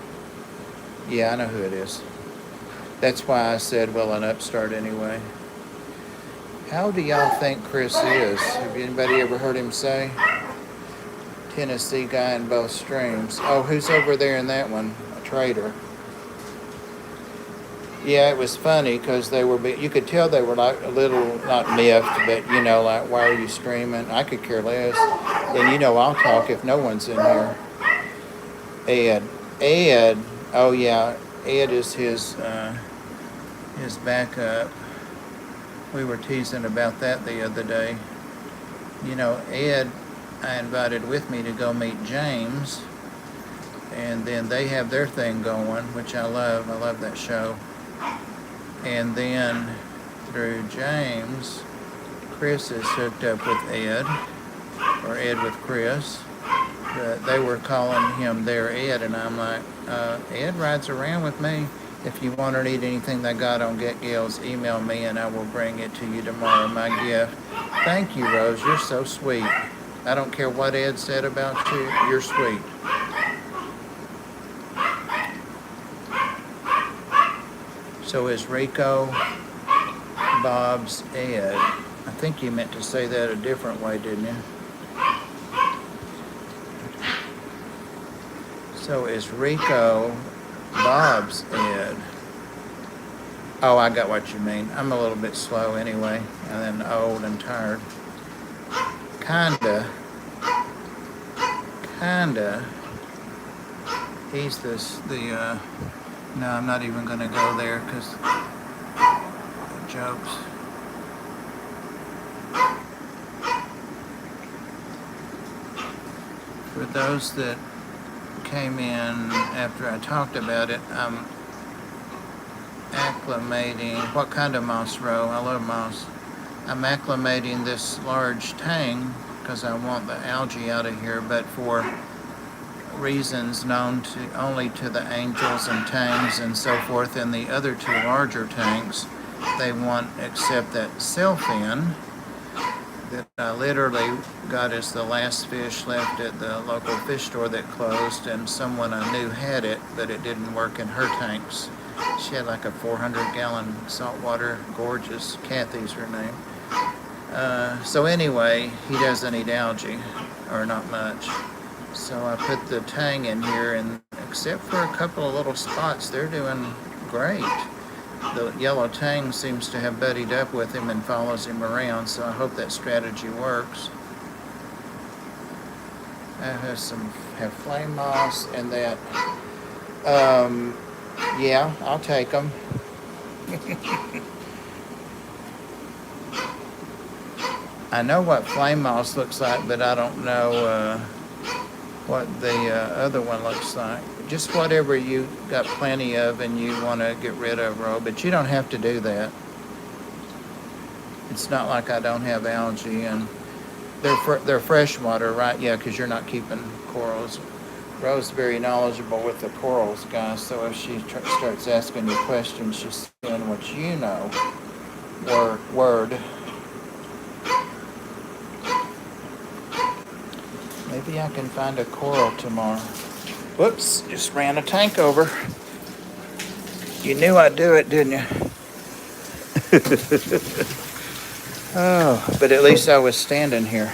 Yeah, I know who it is. That's why I said, well, an upstart anyway. How do y'all think Chris is? Have anybody ever heard him say? Tennessee guy in both streams. Oh, who's over there in that one? A trader. Yeah, it was funny because you could tell they were like a little, not miffed, but like, why are you screaming? I could care less. And I'll talk if no one's in here. Ed. Ed, oh yeah, Ed is his backup. We were teasing about that the other day. Ed, I invited with me to go meet James, and then they have their thing going, which I love. I love that show. And then through James, Chris is hooked up with Ed, or Ed with Chris. But they were calling him their Ed, and I'm like, Ed rides around with me. If you want or need anything that got on Get Gills, email me and I will bring it to you tomorrow. My gift. Thank you, Rose. You're so sweet. I don't care what Ed said about you. You're sweet. So is Rico Bob's Ed? I think you meant to say that a different way, didn't you? So is Rico Bob's Ed? Oh, I got what you mean. I'm a little bit slow anyway, and then old and tired. Kinda. He's no, I'm not even gonna go there because the jokes. For those that came in after I talked about it, I'm acclimating. What kind of moss, Row? I love moss. I'm acclimating this large tang because I want the algae out of here, but for reasons known only to the angels and tangs and so forth, and the other two larger tanks, they won't accept that sailfin that I literally got as the last fish left at the local fish store that closed, and someone I knew had it, but it didn't work in her tanks. She had like a 400-gallon saltwater, gorgeous. Kathy's her name. So anyway, he doesn't eat algae, or not much. So I put the tang in here, and except for a couple of little spots, they're doing great. The yellow tang seems to have buddied up with him and follows him around, so I hope that strategy works. I have flame moss and that. Yeah, I'll take them. I know what flame moss looks like, but I don't know what the other one looks like. Just whatever you got plenty of and you want to get rid of, Ro, but you don't have to do that. It's not like I don't have algae, and they're freshwater, right? Yeah, because you're not keeping corals. Ro's very knowledgeable with the corals, guys, so if she starts asking you questions, she's saying what you know. Word. Maybe I can find a coral tomorrow. Whoops, just ran a tank over. You knew I'd do it, didn't you? Oh, but at least I was standing here.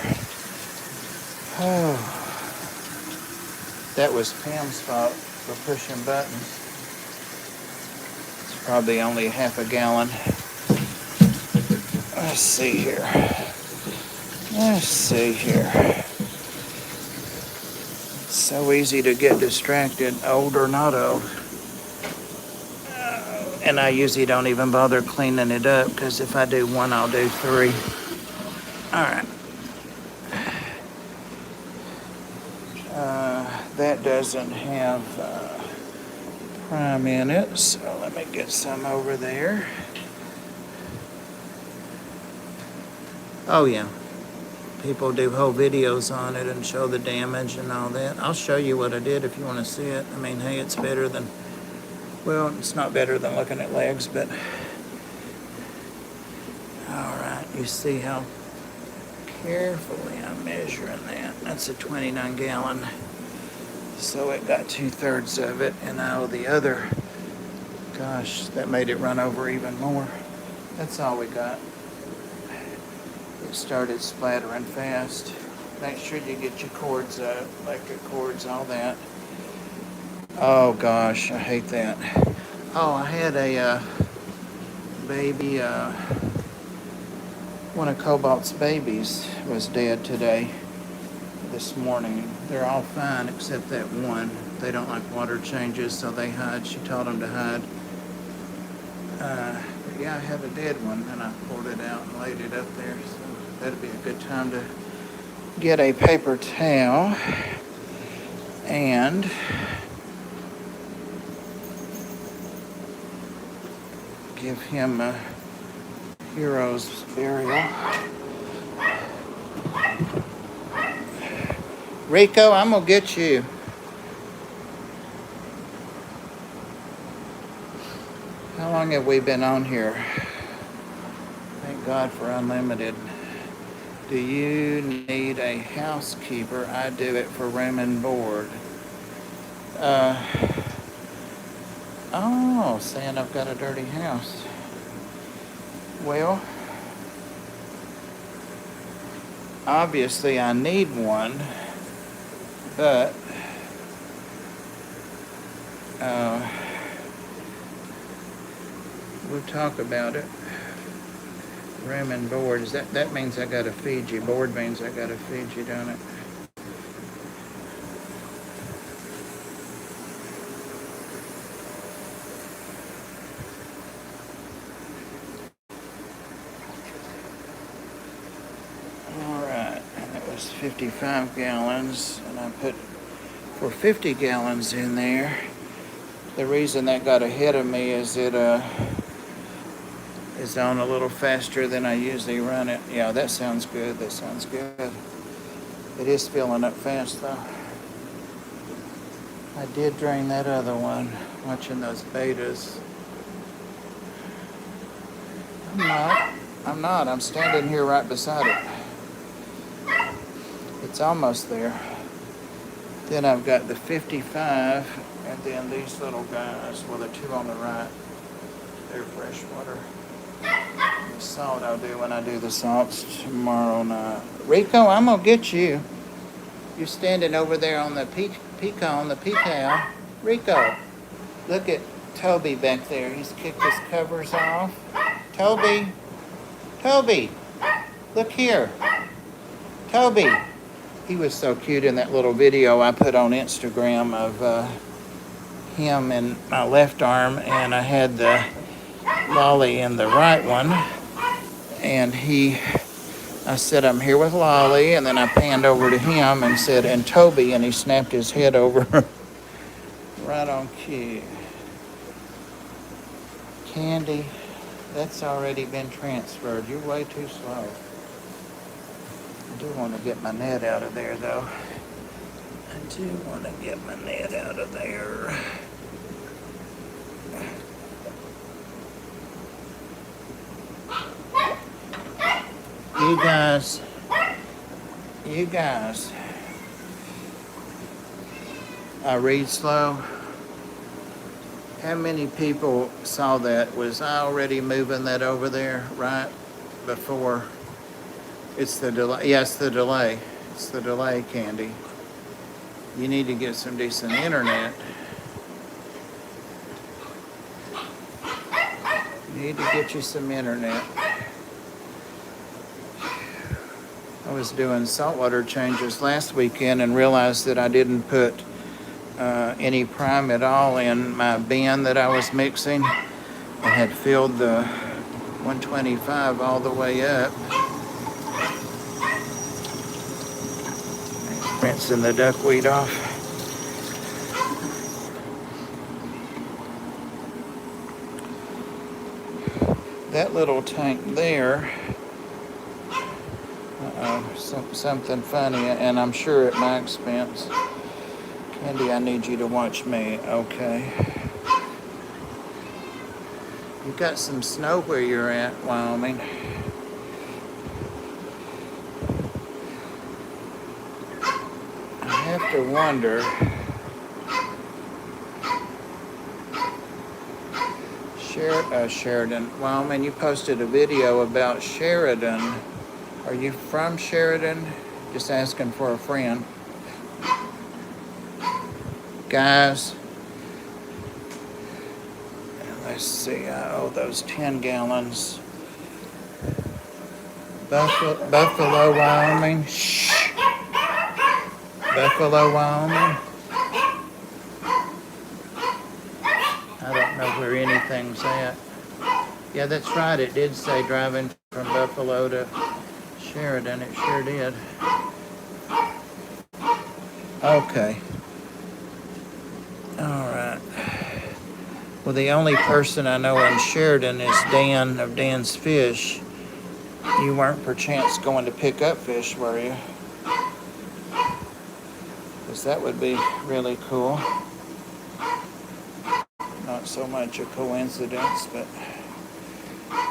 Oh, that was Pam's fault for pushing buttons. It's probably only half a gallon. Let's see here. So easy to get distracted, old or not old. And I usually don't even bother cleaning it up because if I do one, I'll do three. All right. That doesn't have prime in it, so let me get some over there. Oh yeah. People do whole videos on it and show the damage and all that. I'll show you what I did if you want to see it. I mean, hey, it's better than, well, it's not better than looking at legs, but all right, you see how carefully I'm measuring that. That's a 29-gallon. So it got 2/3 of it, and out of the other, gosh, that made it run over even more. That's all we got. It started splattering fast. Make sure you get your cords up, electric cords, all that. Oh gosh, I hate that. Oh, I had a baby, one of Cobalt's babies was dead today, this morning. They're all fine except that one. They don't like water changes, so they hide. She taught them to hide. But yeah, I had a dead one, and I pulled it out and laid it up there. So that'd be a good time to get a paper towel and give him a hero's burial. Rico, I'm gonna get you. How long have we been on here? Thank God for unlimited. Do you need a housekeeper? I do it for room and board. Oh, saying I've got a dirty house. Well, obviously I need one, but we'll talk about it. Room and board. That means I gotta feed you. Board means I gotta feed you, don't it? Alright, that was 55 gallons, and I put for 50 gallons in there. The reason that got ahead of me is it is on a little faster than I usually run it. Yeah, that sounds good. That sounds good. It is filling up fast though. I did drain that other one, watching those betas. I'm not. I'm standing here right beside it. It's almost there. Then I've got the 55, and then these little guys, well, the two on the right, they're freshwater. The salt I'll do when I do the salts tomorrow night. Rico, I'm gonna get you. You're standing over there on the pecan, the pecan. Rico, look at Toby back there. He's kicked his covers off. Toby, look here. Toby. He was so cute in that little video I put on Instagram of him in my left arm, and I had the Lolly in the right one, and I said, I'm here with Lolly, and then I panned over to him and said, and Toby, and he snapped his head over right on cue. Candy, that's already been transferred. You're way too slow. I do want to get my net out of there, though. I do want to get my net out of there. You guys, I read slow. How many people saw that? Was I already moving that over there right before? It's the delay. Yeah, it's the delay. It's the delay, Candy. You need to get some decent internet. You need to get you some internet. I was doing saltwater changes last weekend and realized that I didn't put any prime at all in my bin that I was mixing, and had filled the 125 all the way up. Rinsing the duckweed off. That little tank there, something funny, and I'm sure at my expense. Candy, I need you to watch me, okay? You got some snow where you're at, Wyoming. I have to wonder. Sheridan. Wyoming, you posted a video about Sheridan. Are you from Sheridan? Just asking for a friend. Guys, let's see, I owe those 10 gallons. Buffalo, Wyoming. Shh. Buffalo, Wyoming. I don't know where anything's at. Yeah, that's right. It did say driving from Buffalo to Sheridan. It sure did. Okay. All right. Well, the only person I know in Sheridan is Dan of Dan's Fish. You weren't perchance going to pick up fish, were you? Because that would be really cool. Not so much a coincidence, but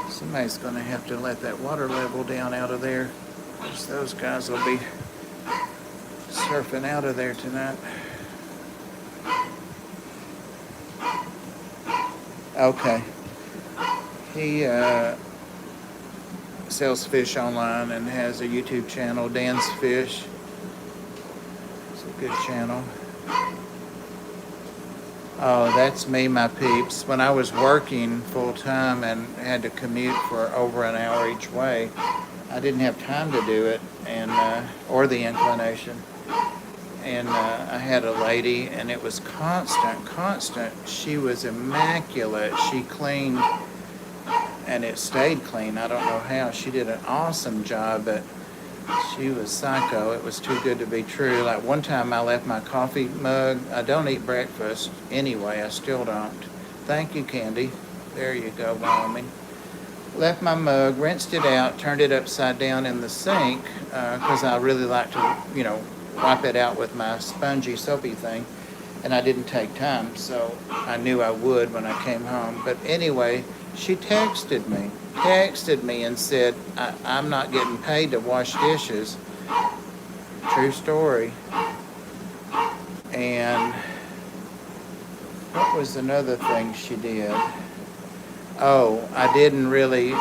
somebody's going to have to let that water level down out of there, because those guys will be surfing out of there tonight. Okay. He sells fish online and has a YouTube channel, Dan's Fish. It's a good channel. Oh, that's me, my peeps. When I was working full time and had to commute for over an hour each way, I didn't have time to do it, and or the inclination. And I had a lady, and it was constant. She was immaculate. She cleaned, and it stayed clean. I don't know how. She did an awesome job, but she was psycho. It was too good to be true. Like one time I left my coffee mug. I don't eat breakfast anyway. I still don't. Thank you, Candy. There you go, Wyoming. Left my mug, rinsed it out, turned it upside down in the sink, because I really like to, wipe it out with my spongy soapy thing. And I didn't take time, so I knew I would when I came home. But anyway, she texted me and said, I'm not getting paid to wash dishes. True story. And what was another thing she did? Oh, I didn't really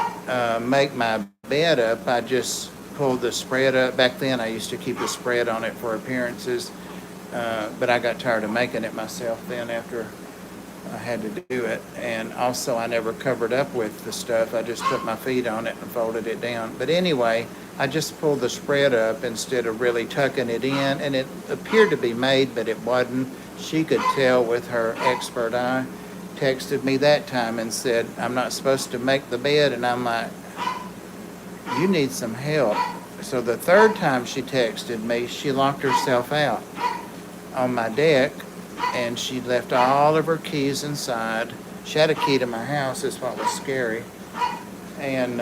make my bed up. I just pulled the spread up. Back then I used to keep the spread on it for appearances, but I got tired of making it myself then after I had to do it. And also I never covered up with the stuff. I just put my feet on it and folded it down. But anyway, I just pulled the spread up instead of really tucking it in, and it appeared to be made, but it wasn't. She could tell with her expert eye. Texted me that time and said, I'm not supposed to make the bed. And I'm like, you need some help. So the third time she texted me, she locked herself out on my deck, and she left all of her keys inside. She had a key to my house. That's what was scary. And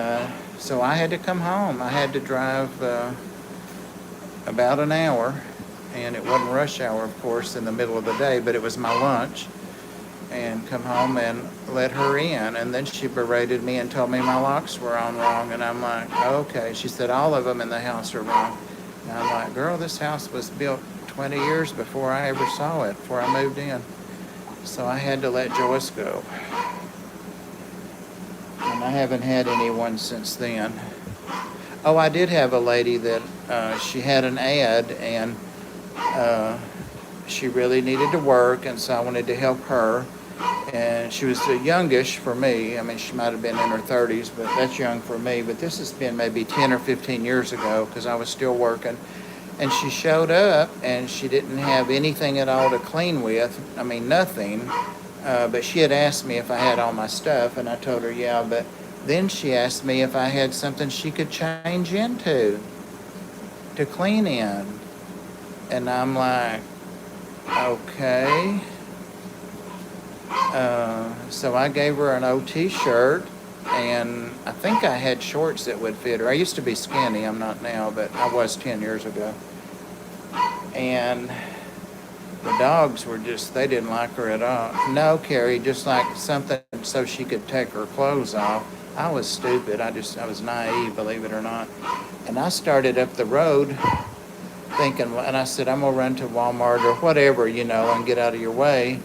so I had to come home. I had to drive about an hour, and it wasn't rush hour, of course, in the middle of the day, but it was my lunch, and come home and let her in. And then she berated me and told me my locks were on wrong. And I'm like, okay. She said, all of them in the house are wrong. And I'm like, girl, this house was built 20 years before I ever saw it, before I moved in. So I had to let Joyce go. And I haven't had anyone since then. Oh, I did have a lady that she had an ad, and she really needed to work, and so I wanted to help her. And she was youngish for me. I mean, she might have been in her 30s, but that's young for me. But this has been maybe 10 or 15 years ago, because I was still working. And she showed up, and she didn't have anything at all to clean with. I mean, nothing. But she had asked me if I had all my stuff, and I told her, yeah. But then she asked me if I had something she could change into to clean in. And I'm like, okay. So I gave her an OT shirt, and I think I had shorts that would fit her. I used to be skinny. I'm not now, but I was 10 years ago. And the dogs were just, they didn't like her at all. No, Carrie, just like something so she could take her clothes off. I was stupid. I was naive, believe it or not. And I started up the road thinking, and I said, I'm going to run to Walmart or whatever, and get out of your way.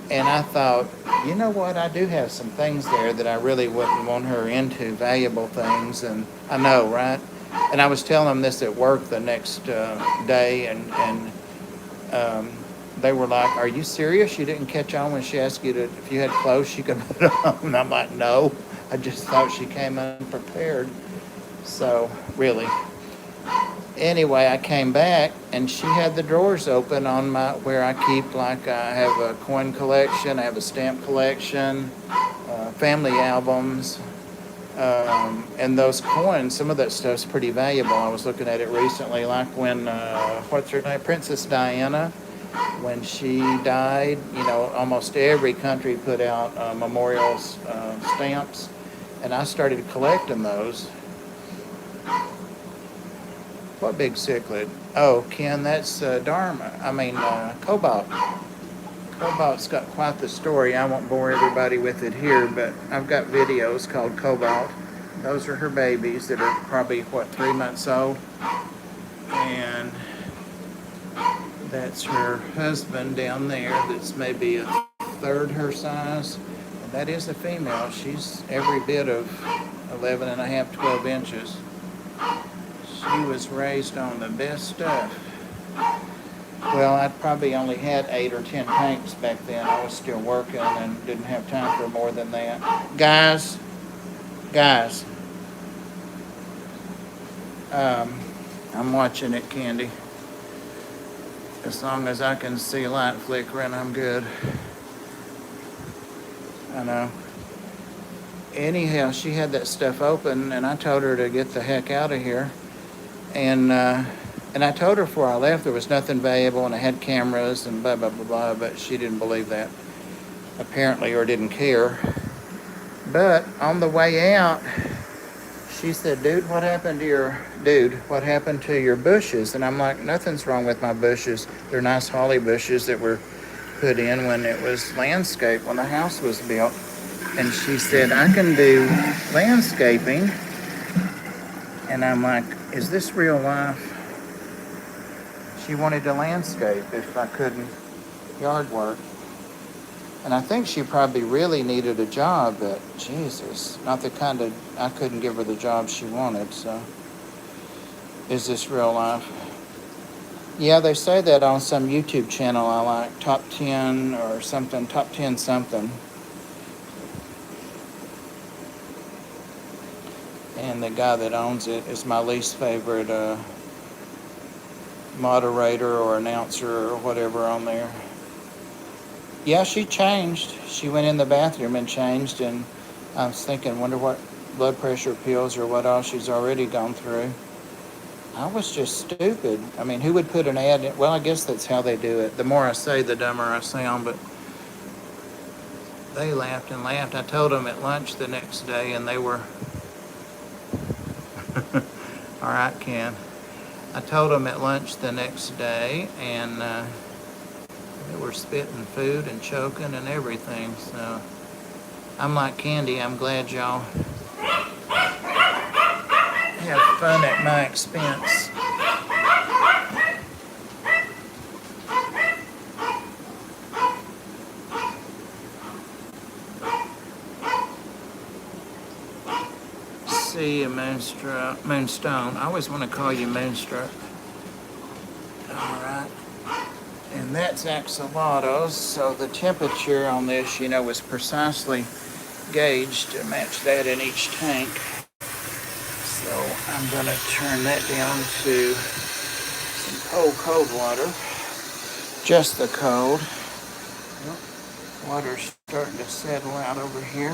And I thought, you know what, I do have some things there that I really wouldn't want her into, valuable things, and I know, right? And I was telling them this at work the next day, and they were like, "Are you serious? You didn't catch on when she asked you to, if you had clothes she could put on?" And I'm like, "No, I just thought she came unprepared." So, really. Anyway, I came back and she had the drawers open on my, where I keep, like, I have a coin collection, I have a stamp collection, family albums, and those coins, some of that stuff's pretty valuable. I was looking at it recently, like when, what's her name, Princess Diana, when she died, almost every country put out memorial stamps, and I started collecting those. What big cichlid? Oh, Ken, that's Cobalt. Cobalt's got quite the story. I won't bore everybody with it here, but I've got videos called Cobalt. Those are her babies that are probably, 3 months old. And that's her husband down there that's maybe a third her size. And that is a female. She's every bit of 11 and a half, 12 inches. She was raised on the best stuff. Well, I probably only had 8 or 10 tanks back then. I was still working and didn't have time for more than that. Guys, I'm watching it, Candy. As long as I can see light flickering, I'm good. I know. Anyhow, she had that stuff open, and I told her to get the heck out of here. And I told her before I left there was nothing valuable, and I had cameras and blah, blah, blah, blah, but she didn't believe that, apparently, or didn't care. But on the way out, she said, "Dude, what happened to your bushes?" And I'm like, "Nothing's wrong with my bushes. They're nice holly bushes that were put in when it was landscaped, when the house was built." And she said, "I can do landscaping." And I'm like, "Is this real life?" She wanted to landscape if I couldn't yard work. And I think she probably really needed a job, but Jesus, not the kind of, I couldn't give her the job she wanted, so. Is this real life? Yeah, they say that on some YouTube channel I like, top 10 or something, top 10 something. And the guy that owns it is my least favorite moderator or announcer or whatever on there. Yeah, she changed. She went in the bathroom and changed, and I was thinking, wonder what blood pressure pills or what all she's already gone through. I was just stupid. I mean, who would put an ad in? Well, I guess that's how they do it. The more I say, the dumber I sound, but they laughed and laughed. I told them at lunch the next day, and they were... All right, Ken. I told them at lunch the next day, and they were spitting food and choking and everything. So I'm like, Candy, I'm glad y'all have fun at my expense. See a moonstone. I always want to call you moonstruck. All right. And that's axolotls, so the temperature on this, was precisely gauged to match that in each tank. So I'm going to turn that down to some cold water. Just the cold. Water's starting to settle out over here.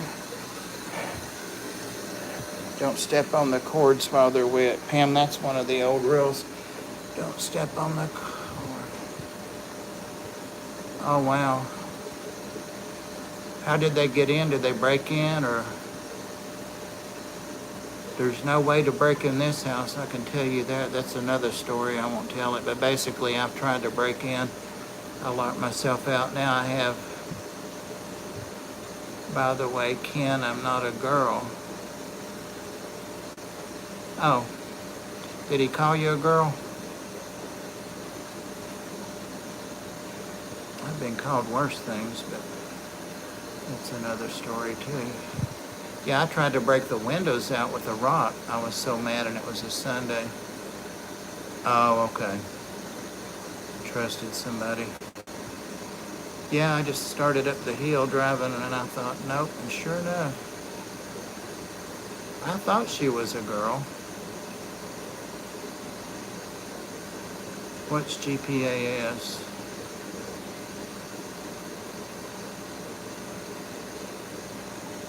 Don't step on the cords while they're wet. Pam, that's one of the old rules. Don't step on the cord. Oh, wow. How did they get in? Did they break in, or? There's no way to break in this house, I can tell you that. That's another story, I won't tell it. But basically, I've tried to break in. I locked myself out. Now I have, by the way, Ken, I'm not a girl. Oh, did he call you a girl? I've been called worse things, but that's another story too. Yeah, I tried to break the windows out with a rock. I was so mad, and it was a Sunday. Oh, okay. Trusted somebody. Yeah, I just started up the hill driving and I thought, nope, and sure enough, I thought she was a girl. What's GPAS?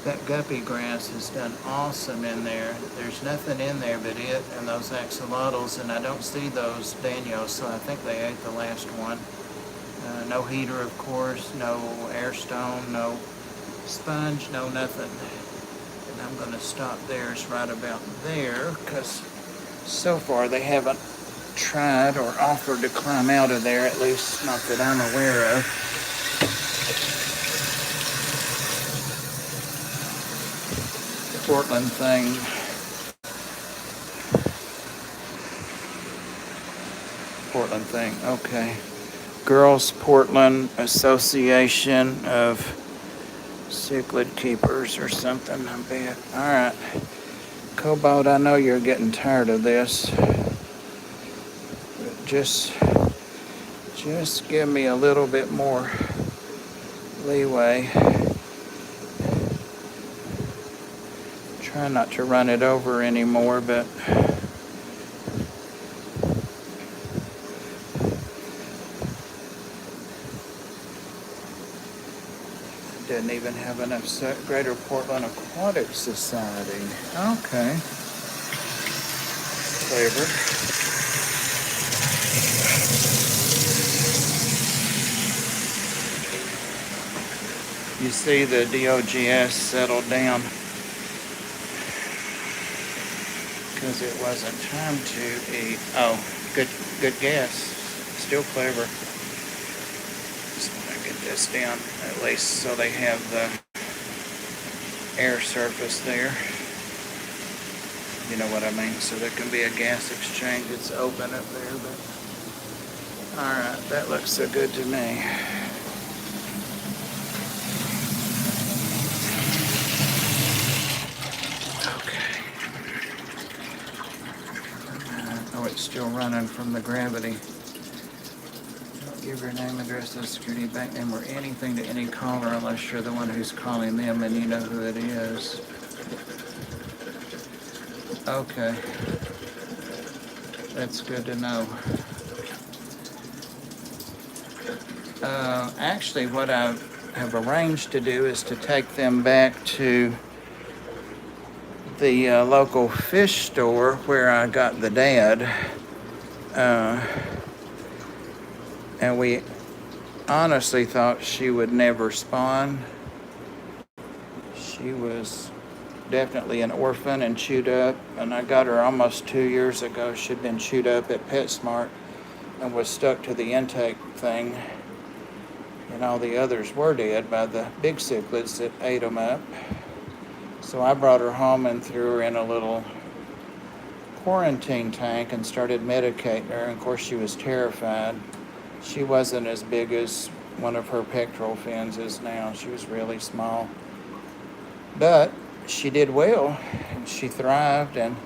That guppy grass has done awesome in there. There's nothing in there but it and those axolotls, and I don't see those Danios, so I think they ate the last one. No heater, of course, no air stone, no sponge, no nothing. And I'm going to stop theirs right about there because so far they haven't tried or offered to climb out of there, at least not that I'm aware of. Portland thing. Portland thing, okay. Girls Portland Association of Cichlid Keepers or something, I bet. Alright. Cobalt, I know you're getting tired of this. Just give me a little bit more leeway. Try not to run it over anymore, but didn't even have enough Greater Portland Aquatic Society. Okay. Clever. You see the DOGS settled down because it wasn't time to eat. Oh, good guess. Still clever. Just want to get this down at least so they have the air surface there. You know what I mean? So there can be a gas exchange. It's open up there, but alright, that looks so good to me. Oh, it's still running from the gravity. Don't give your name, address, social security, bank name, or anything to any caller unless you're the one who's calling them and you know who it is. Okay. That's good to know. Actually, what I have arranged to do is to take them back to the local fish store where I got the dad. And we honestly thought she would never spawn. She was definitely an orphan and chewed up, and I got her almost 2 years ago. She'd been chewed up at PetSmart and was stuck to the intake thing, and all the others were dead by the big cichlids that ate them up. So I brought her home and threw her in a little quarantine tank and started medicating her, and of course she was terrified. She wasn't as big as one of her pectoral fins is now. She was really small. But she did well, and she thrived, and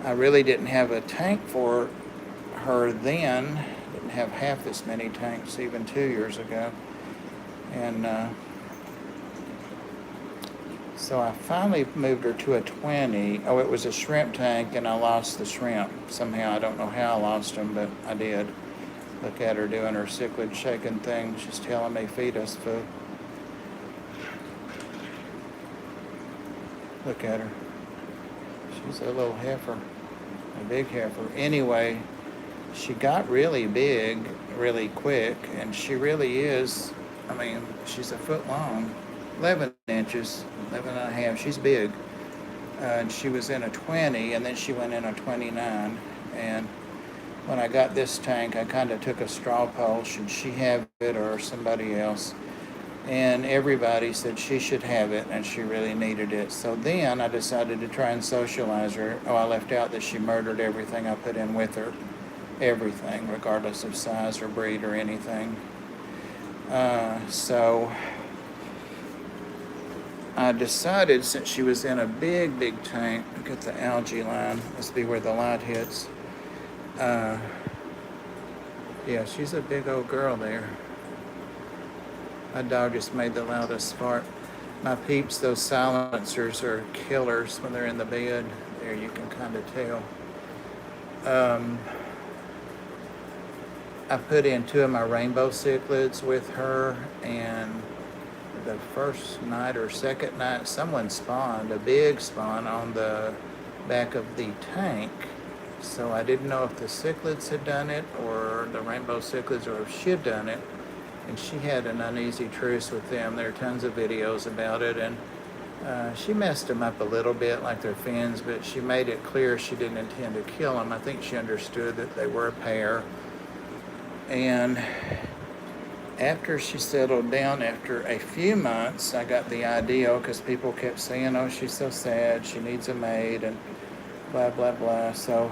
I really didn't have a tank for her then. Didn't have half this many tanks even 2 years ago. And so I finally moved her to a 20. Oh, it was a shrimp tank, and I lost the shrimp. Somehow, I don't know how I lost them, but I did. Look at her doing her cichlid shaking thing. She's telling me, feed us food. Look at her. She's a little heifer, a big heifer. Anyway, she got really big really quick, and she really is, I mean, she's a foot long, 11 inches, 11 and a half. She's big. And she was in a 20, and then she went in a 29. And when I got this tank, I kind of took a straw poll. Should she have it or somebody else? And everybody said she should have it, and she really needed it. So then I decided to try and socialize her. Oh, I left out that she murdered everything I put in with her. Everything, regardless of size or breed or anything. So I decided, since she was in a big tank, look at the algae line. Must be where the light hits. Yeah, she's a big old girl there. My dog just made the loudest fart. My peeps, those silencers are killers when they're in the bed. There you can kind of tell. I put in 2 of my rainbow cichlids with her, and the first night or second night, someone spawned, a big spawn, on the back of the tank. So I didn't know if the cichlids had done it or the rainbow cichlids, or if she had done it. And she had an uneasy truce with them. There are tons of videos about it, and she messed them up a little bit, like their fins, but she made it clear she didn't intend to kill them. I think she understood that they were a pair. And after she settled down, after a few months, I got the idea, because people kept saying, oh, she's so sad, she needs a maid, and blah, blah, blah. So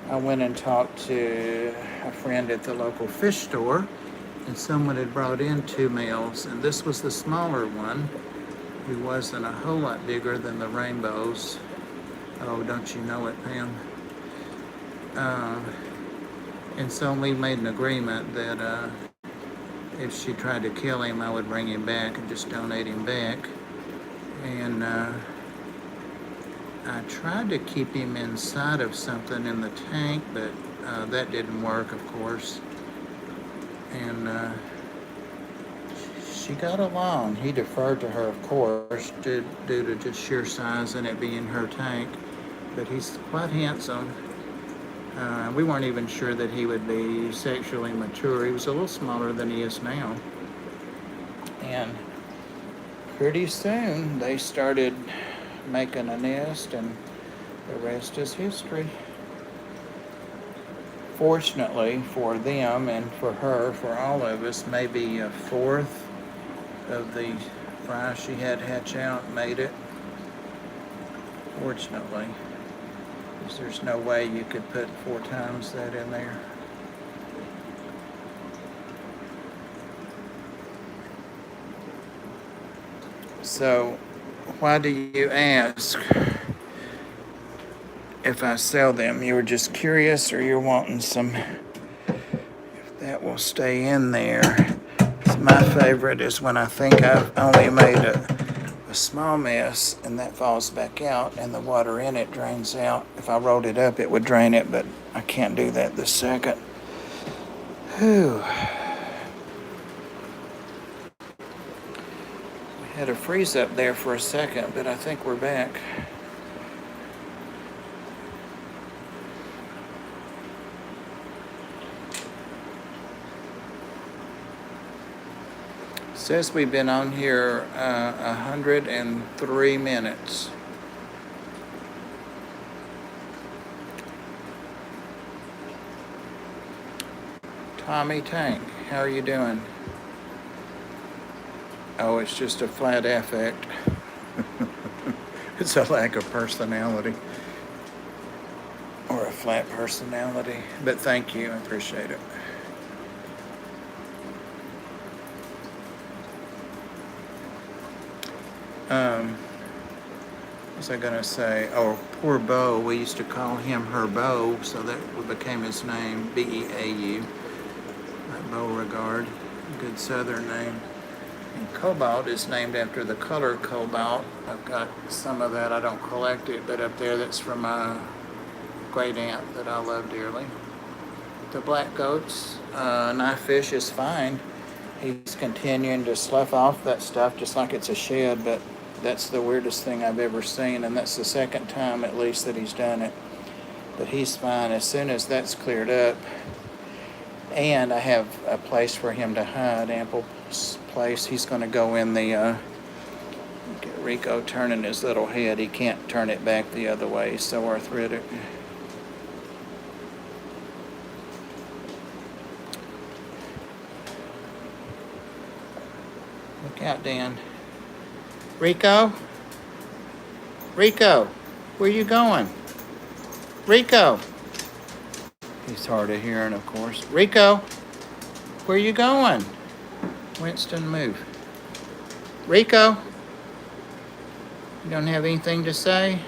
I went and talked to a friend at the local fish store, and someone had brought in 2 males, and this was the smaller one, who wasn't a whole lot bigger than the rainbows. Oh, don't you know it, Pam? And so we made an agreement that if she tried to kill him, I would bring him back and just donate him back. And I tried to keep him inside of something in the tank, but that didn't work, of course. And she got along. He deferred to her, of course, due to just sheer size and it being her tank. But he's quite handsome. We weren't even sure that he would be sexually mature. He was a little smaller than he is now. And pretty soon they started making a nest, and the rest is history. Fortunately for them and for her, for all of us, maybe a fourth of the fry she had hatch out made it. Fortunately. Because there's no way you could put 4 times that in there. So, why do you ask if I sell them? You were just curious, or you're wanting some, if that will stay in there. My favorite is when I think I've only made a small mess, and that falls back out and the water in it drains out. If I rolled it up, it would drain it, but I can't do that this second. Whew. We had a freeze up there for a second, but I think we're back. Says we've been on here 103 minutes. Tommy Tank, how are you doing? Oh, it's just a flat affect. It's a lack of personality. Or a flat personality. But thank you, I appreciate it. What was I gonna say? Oh, poor Beau. We used to call him her Beau, so that became his name, Beau. Beauregard, good Southern name. And Cobalt is named after the color cobalt. I've got some of that. I don't collect it, but up there, that's from my great aunt that I love dearly. The black goats, knife fish is fine. He's continuing to slough off that stuff just like it's a shed, but that's the weirdest thing I've ever seen, and that's the second time at least that he's done it. But he's fine as soon as that's cleared up. And I have a place for him to hide, ample place. He's going to go in the, get Rico turning his little head. He can't turn it back the other way. He's so arthritic. Look out, Dan. Rico? Rico, where you going? Rico. He's hard of hearing, of course. Rico, where you going? Winston, move. Rico, you don't have anything to say?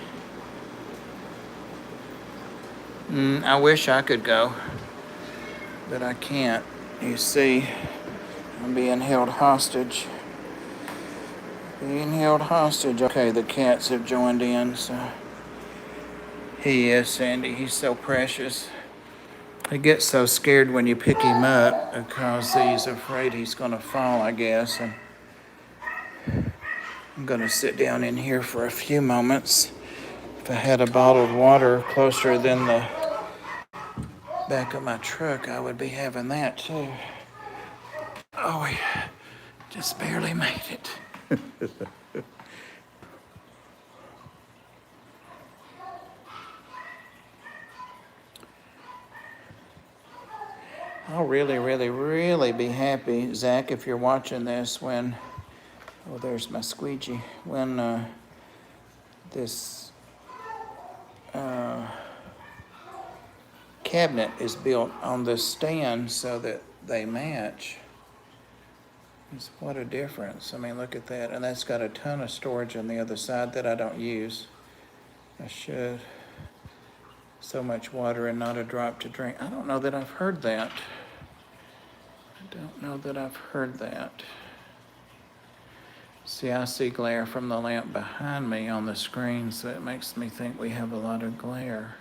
I wish I could go, but I can't. You see, I'm being held hostage. Being held hostage. Okay, the cats have joined in, so he is, Sandy. He's so precious. He gets so scared when you pick him up because he's afraid he's going to fall, I guess. And I'm going to sit down in here for a few moments. If I had a bottled water closer than the back of my truck, I would be having that too. Oh, we just barely made it. I'll really, really, really be happy, Zach, if you're watching this when, oh, there's my squeegee, when this cabinet is built on this stand so that they match. What a difference. I mean, look at that. And that's got a ton of storage on the other side that I don't use. I should. So much water and not a drop to drink. I don't know that I've heard that. See, I see glare from the lamp behind me on the screen, so it makes me think we have a lot of glare.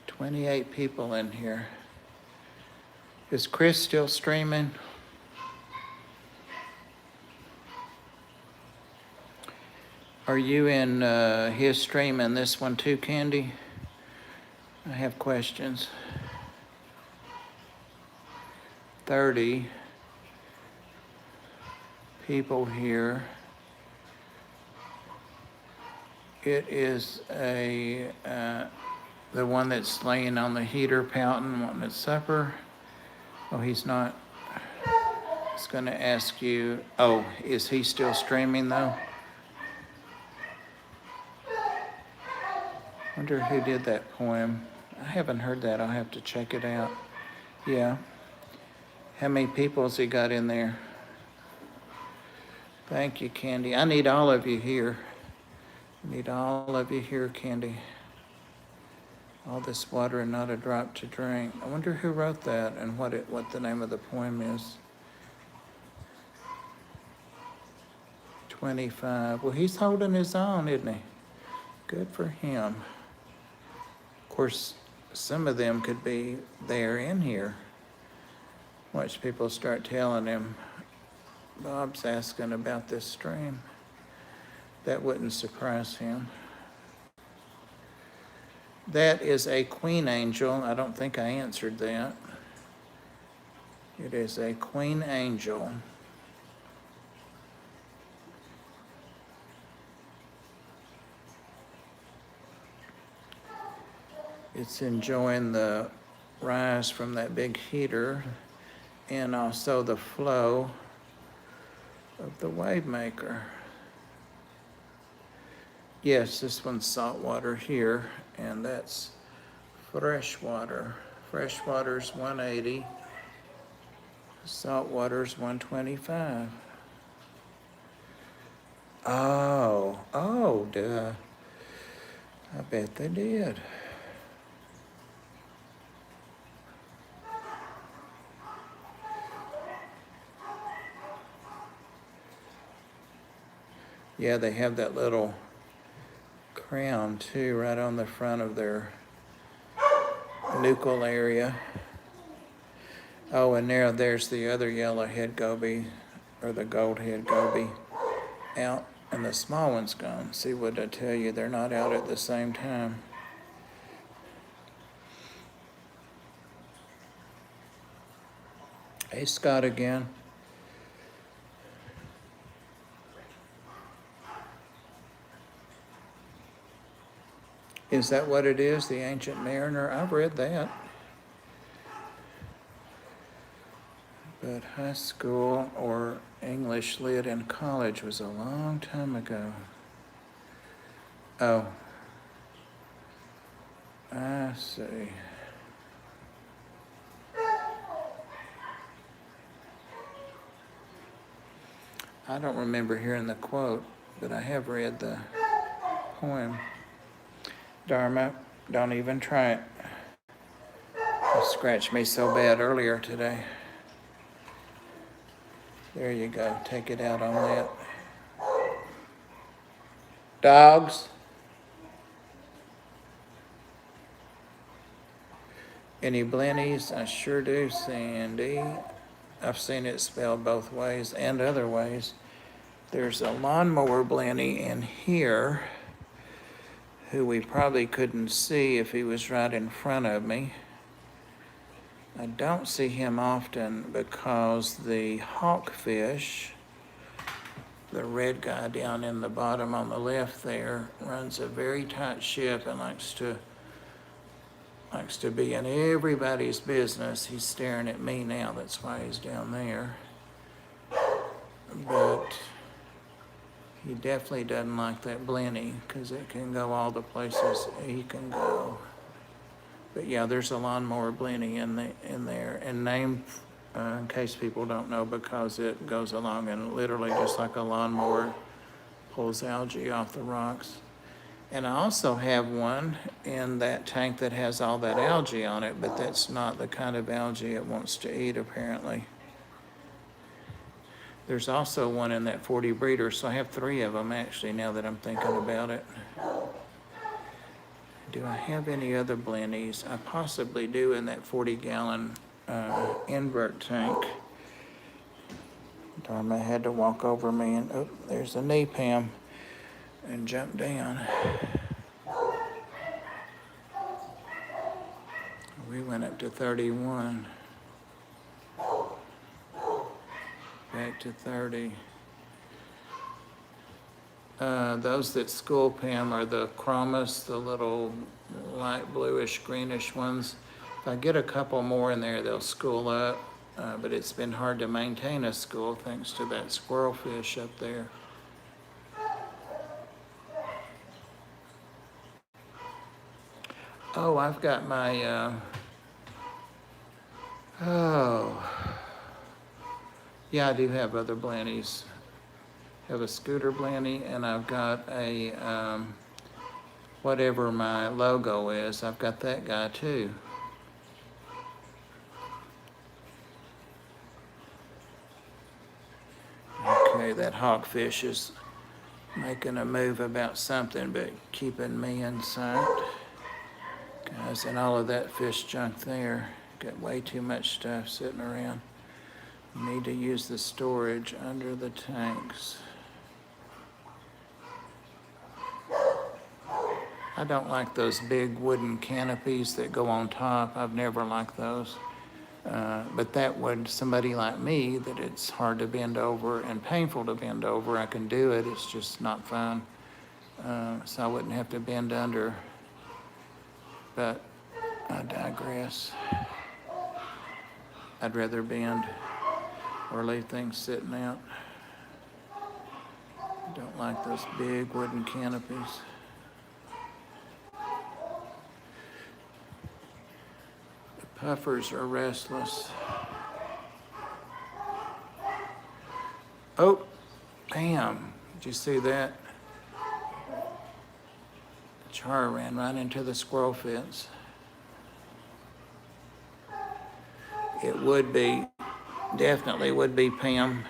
"28 people in here. Is Chris still streaming?" Are you in his stream and this one too, Candy? I have questions. 30 people here. It is the one that's laying on the heater pouting, wanting its supper. Oh, he's not. It's going to ask you, oh, is he still streaming though? Wonder who did that poem. I haven't heard that. I'll have to check it out. Yeah. How many people has he got in there? Thank you, Candy. I need all of you here. Candy. All this water and not a drop to drink. I wonder who wrote that and what the name of the poem is. 25. Well, he's holding his own, isn't he? Good for him. Of course, some of them could be there in here. Watch people start telling him, Bob's asking about this stream. That wouldn't surprise him. That is a queen angel. I don't think I answered that. It is a queen angel. It's enjoying the rise from that big heater and also the flow of the wave maker. Yes, this one's salt water here, and that's fresh water. Fresh water's 180, salt water's 125. Oh, duh. I bet they did. Yeah, they have that little crown too, right on the front of their nuchal area. Oh, and there's the other yellowhead goby, or the goldhead goby, out, and the small one's gone. See what I tell you? They're not out at the same time. Hey, Scott again. Is that what it is, the Ancient Mariner? I've read that. But high school or English lit in college was a long time ago. Oh, I see. I don't remember hearing the quote, but I have read the poem. Dharma, don't even try it. scratched me so bad earlier today. There you go. Take it out on that. Dogs? Any blennies? I sure do, Sandy. I've seen it spelled both ways and other ways. There's a lawnmower blenny in here who we probably couldn't see if he was right in front of me. I don't see him often because the hawkfish, the red guy down in the bottom on the left there, runs a very tight ship and likes to be in everybody's business. He's staring at me now, that's why he's down there. But he definitely doesn't like that blenny because it can go all the places he can go. But yeah, there's a lawnmower blenny in there, and named in case people don't know, because it goes along and literally just like a lawnmower pulls algae off the rocks. And I also have one in that tank that has all that algae on it, but that's not the kind of algae it wants to eat, apparently. There's also one in that 40 breeder, so I have 3 of them actually now that I'm thinking about it. Do I have any other blennies? I possibly do in that 40-gallon invert tank. Dharma had to walk over me and, oh, there's a knee, Pam, and jump down. We went up to 31. Back to 30. Those that school, Pam, are the chromis, the little light bluish, greenish ones. If I get a couple more in there, they'll school up. But it's been hard to maintain a school thanks to that squirrelfish up there. Oh, I've got my, yeah, I do have other blennies. I have a scooter blenny, and I've got a, whatever my logo is, I've got that guy too. Okay, that hawkfish is making a move about something, but keeping me in sight. Guys, and all of that fish junk there, got way too much stuff sitting around. Need to use the storage under the tanks. I don't like those big wooden canopies that go on top. I've never liked those. But that would, somebody like me, that it's hard to bend over and painful to bend over, I can do it, it's just not fun. So I wouldn't have to bend under. But I digress. I'd rather bend or leave things sitting out. Don't like those big wooden canopies. The puffers are restless. Oh, bam, did you see that? The char ran right into the squirrel fence. It would be, definitely would be, Pam.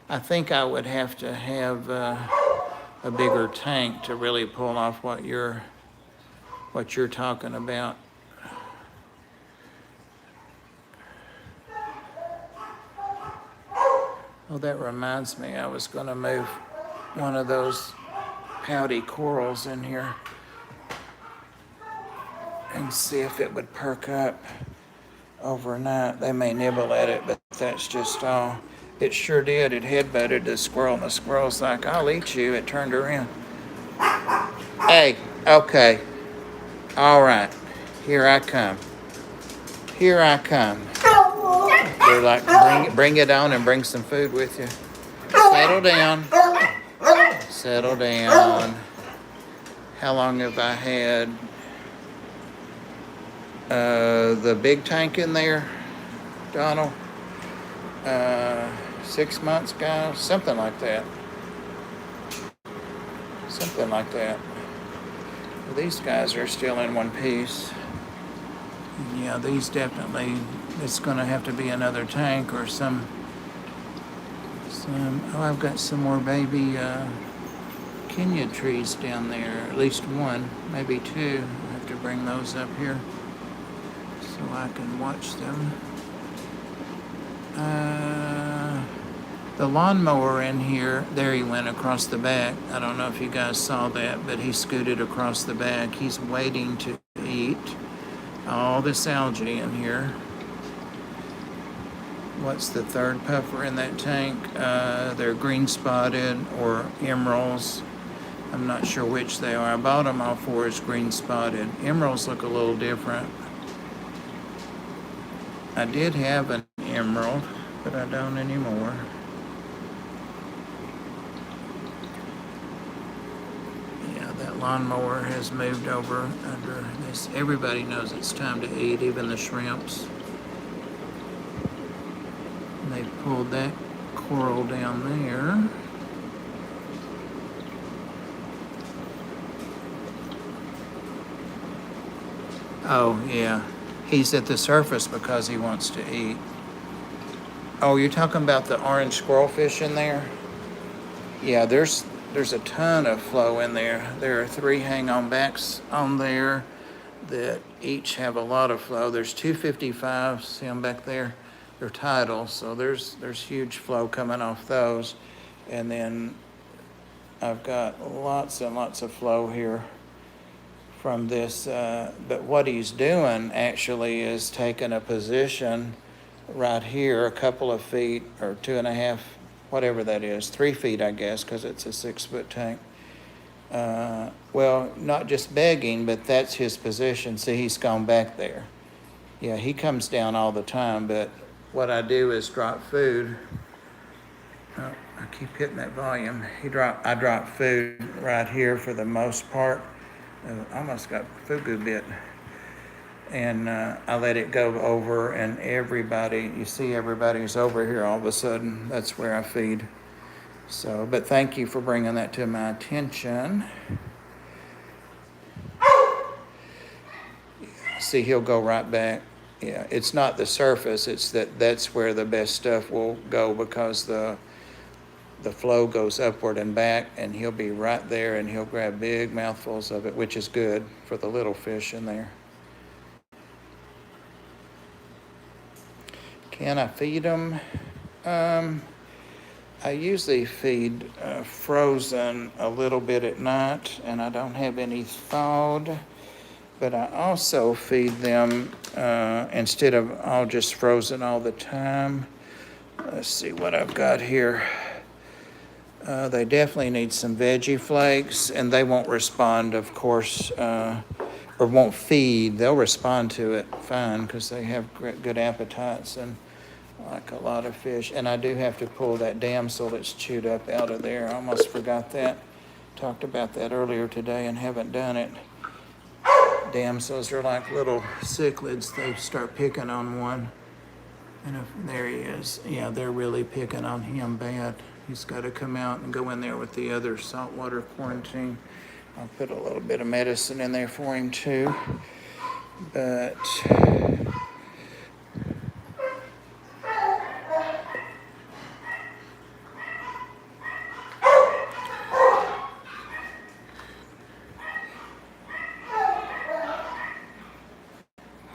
I think I would have to have a bigger tank to really pull off what you're talking about. Oh, that reminds me, I was going to move one of those pouty corals in here and see if it would perk up overnight. They may nibble at it, but that's just all. It sure did. It headbutted the squirrel, and the squirrel's like, I'll eat you. It turned around. Hey, okay. All right. Here I come. Here I come. They're like, bring it on and bring some food with you. Settle down. Settle down. How long have I had the big tank in there, Donald? 6 months, guys? Something like that. Something like that. Well, these guys are still in one piece. Yeah, these definitely, it's gonna have to be another tank or oh, I've got some more baby Kenya trees down there, at least one, maybe two. I have to bring those up here so I can watch them. The lawnmower in here, there he went across the back. I don't know if you guys saw that, but he scooted across the back. He's waiting to eat all this algae in here. What's the third puffer in that tank? They're green spotted or emeralds. I'm not sure which they are. I bought them all four as green spotted. Emeralds look a little different. I did have an emerald, but I don't anymore. Yeah, that lawnmower has moved over under this. Everybody knows it's time to eat, even the shrimps. And they pulled that coral down there. Oh, yeah. He's at the surface because he wants to eat. Oh, you're talking about the orange squirrelfish in there? Yeah, there's a ton of flow in there. There are 3 hang-on backs on there that each have a lot of flow. There's 255s, see them back there? They're tidal, so there's huge flow coming off those. And then I've got lots and lots of flow here from this, but what he's doing actually is taking a position right here, a couple of feet or 2.5, whatever that is, 3 feet, I guess, because it's a 6-foot tank. Well, not just begging, but that's his position. See, he's gone back there. Yeah, he comes down all the time, but what I do is drop food. Oh, I keep hitting that volume. I drop food right here for the most part. Almost got fugu bit. And I let it go over, and you see everybody's over here all of a sudden. That's where I feed. So, but thank you for bringing that to my attention. See, he'll go right back. Yeah, it's not the surface, it's that's where the best stuff will go because the flow goes upward and back, and he'll be right there, and he'll grab big mouthfuls of it, which is good for the little fish in there. Can I feed them? I usually feed frozen a little bit at night, and I don't have any thawed. But I also feed them instead of all just frozen all the time. Let's see what I've got here. They definitely need some veggie flakes, and they won't respond, of course, or won't feed. They'll respond to it fine because they have good appetites and like a lot of fish. And I do have to pull that damsel that's chewed up out of there. I almost forgot that. Talked about that earlier today and haven't done it. Damsels are like little cichlids. They start picking on one. And there he is. Yeah, they're really picking on him bad. He's got to come out and go in there with the other saltwater quarantine. I'll put a little bit of medicine in there for him too. But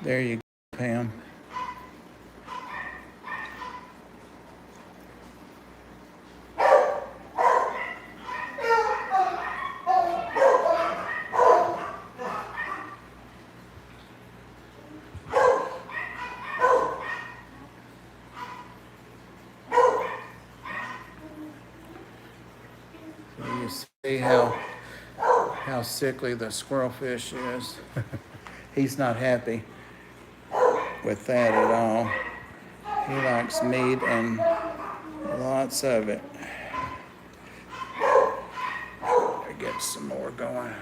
there you go, Pam. You see how sickly the squirrelfish is. He's not happy with that at all. He likes meat and lots of it. I get some more going.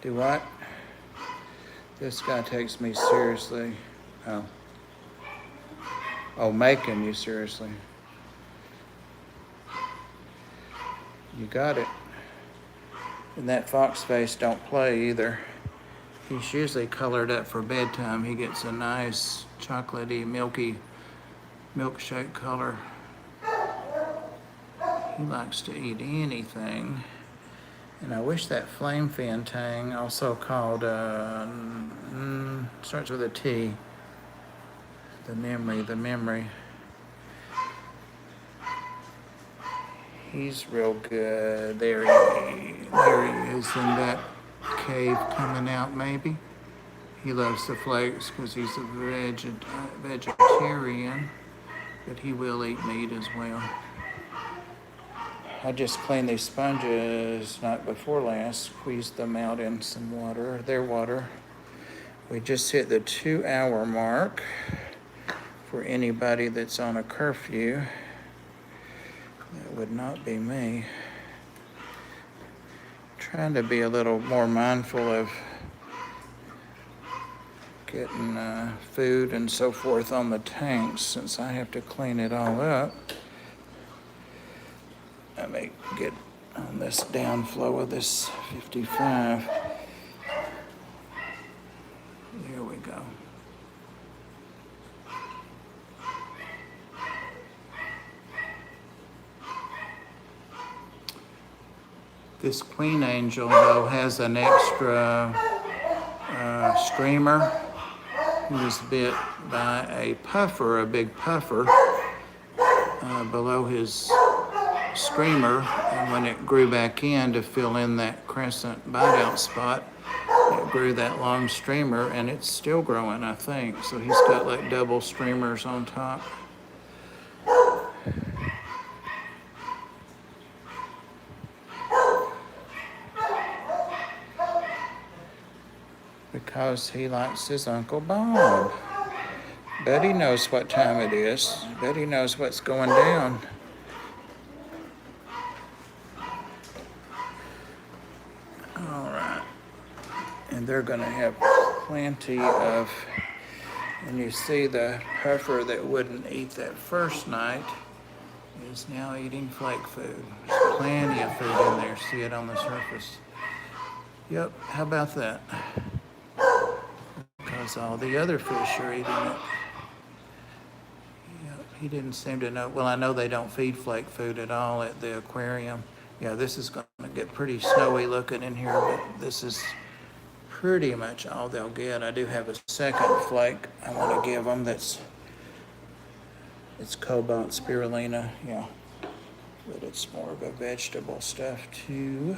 Do what? This guy takes me seriously. Oh, making you seriously. You got it. And that fox face don't play either. He's usually colored up for bedtime. He gets a nice chocolatey, milky milkshake color. He likes to eat anything. And I wish that flame fin tang, also called, starts with a T, the memory. He's real good. There he is in that cave coming out, maybe. He loves the flakes because he's a vegetarian, but he will eat meat as well. I just cleaned these sponges night before last, squeezed them out in some water, their water. We just hit the 2-hour mark for anybody that's on a curfew. That would not be me. Trying to be a little more mindful of getting food and so forth on the tanks since I have to clean it all up. I may get on this downflow of this 55. There we go. This Queen Angel, though, has an extra streamer. He was bit by a puffer, a big puffer, below his streamer, and when it grew back in to fill in that crescent bite out spot, it grew that long streamer, and it's still growing, I think. So he's got like double streamers on top. Because he likes his Uncle Bob. Betty knows what time it is. Betty knows what's going down. All right. And they're going to have plenty of, and you see the puffer that wouldn't eat that first night is now eating flake food. There's plenty of food in there. See it on the surface. Yep, how about that? Because all the other fish are eating it. Yep, he didn't seem to know. Well, I know they don't feed flake food at all at the aquarium. Yeah, this is going to get pretty snowy looking in here, but this is pretty much all they'll get. I do have a second flake I want to give them it's cobalt spirulina, yeah. But it's more of a vegetable stuff too.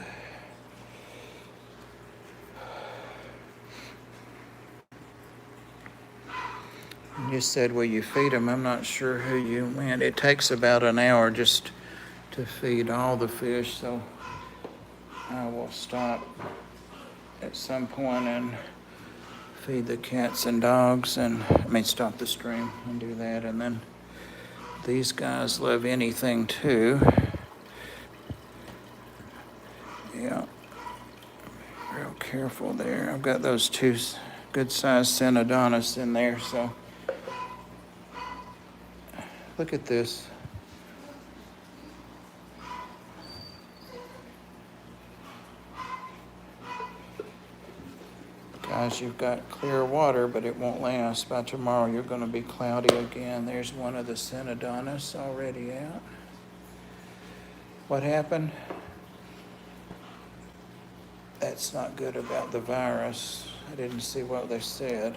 You said, will you feed them? I'm not sure who you went. It takes about an hour just to feed all the fish, so I will stop at some point and feed the cats and dogs, and stop the stream and do that. And then these guys love anything too. Yeah, real careful there. I've got those two good-sized Cynodontis in there, so look at this. Guys, you've got clear water, but it won't last. By tomorrow, you're going to be cloudy again. There's one of the Cynodontis already out. What happened? That's not good about the virus. I didn't see what they said.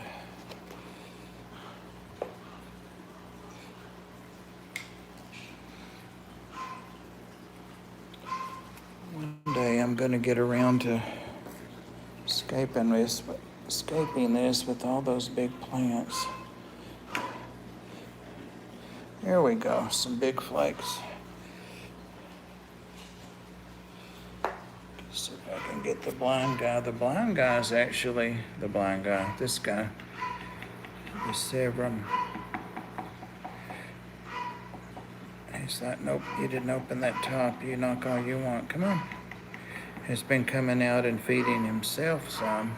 One day I'm going to get around to escaping this with all those big plants. There we go, some big flakes. See if I can get the blind guy. The blind guy is actually this guy, the Sevrum. He's like, nope, you didn't open that top. You knock all you want. Come on. Has been coming out and feeding himself some.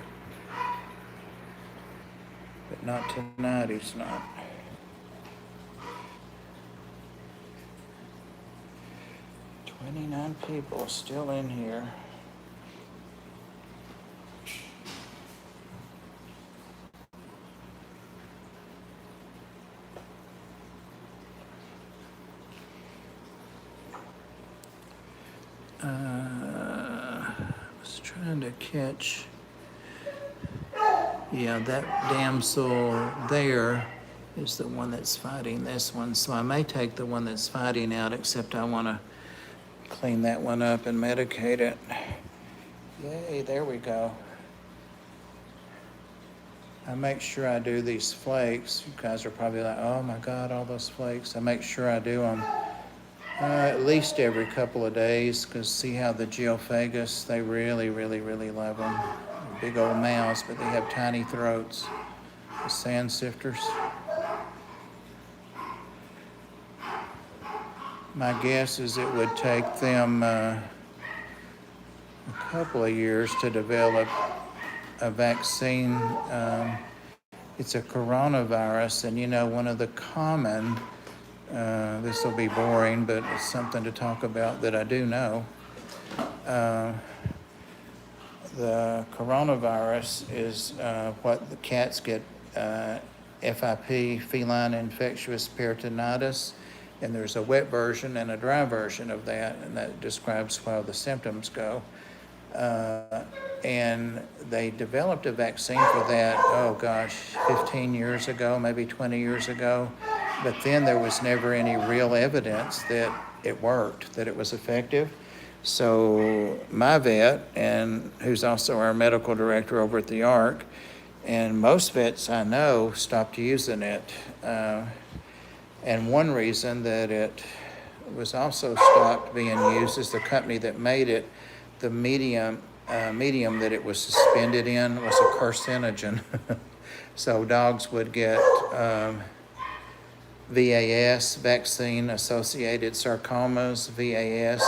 But not tonight, he's not. "29 people still in here." was trying to catch. Yeah, that damsel there is the one that's fighting this one. So I may take the one that's fighting out, except I want to clean that one up and medicate it. Yay, there we go. I make sure I do these flakes. You guys are probably like, oh my God, all those flakes. I make sure I do them at least every couple of days, because see how the geophagus, they really, really, really love them. Big old mouths, but they have tiny throats. The sand sifters. My guess is it would take them a couple of years to develop a vaccine. It's a coronavirus, and you know, one of the common, this will be boring, but it's something to talk about that I do know. The coronavirus is what the cats get, FIP, feline infectious peritonitis, and there's a wet version and a dry version of that, and that describes how the symptoms go. And they developed a vaccine for that, oh gosh, 15 years ago, maybe 20 years ago, but then there was never any real evidence that it worked, that it was effective. So my vet, and who's also our medical director over at the ARC, and most vets I know stopped using it. And one reason that it was also stopped being used is the company that made it, the medium that it was suspended in was a carcinogen. So dogs would get VAS, vaccine-associated sarcomas, VAS,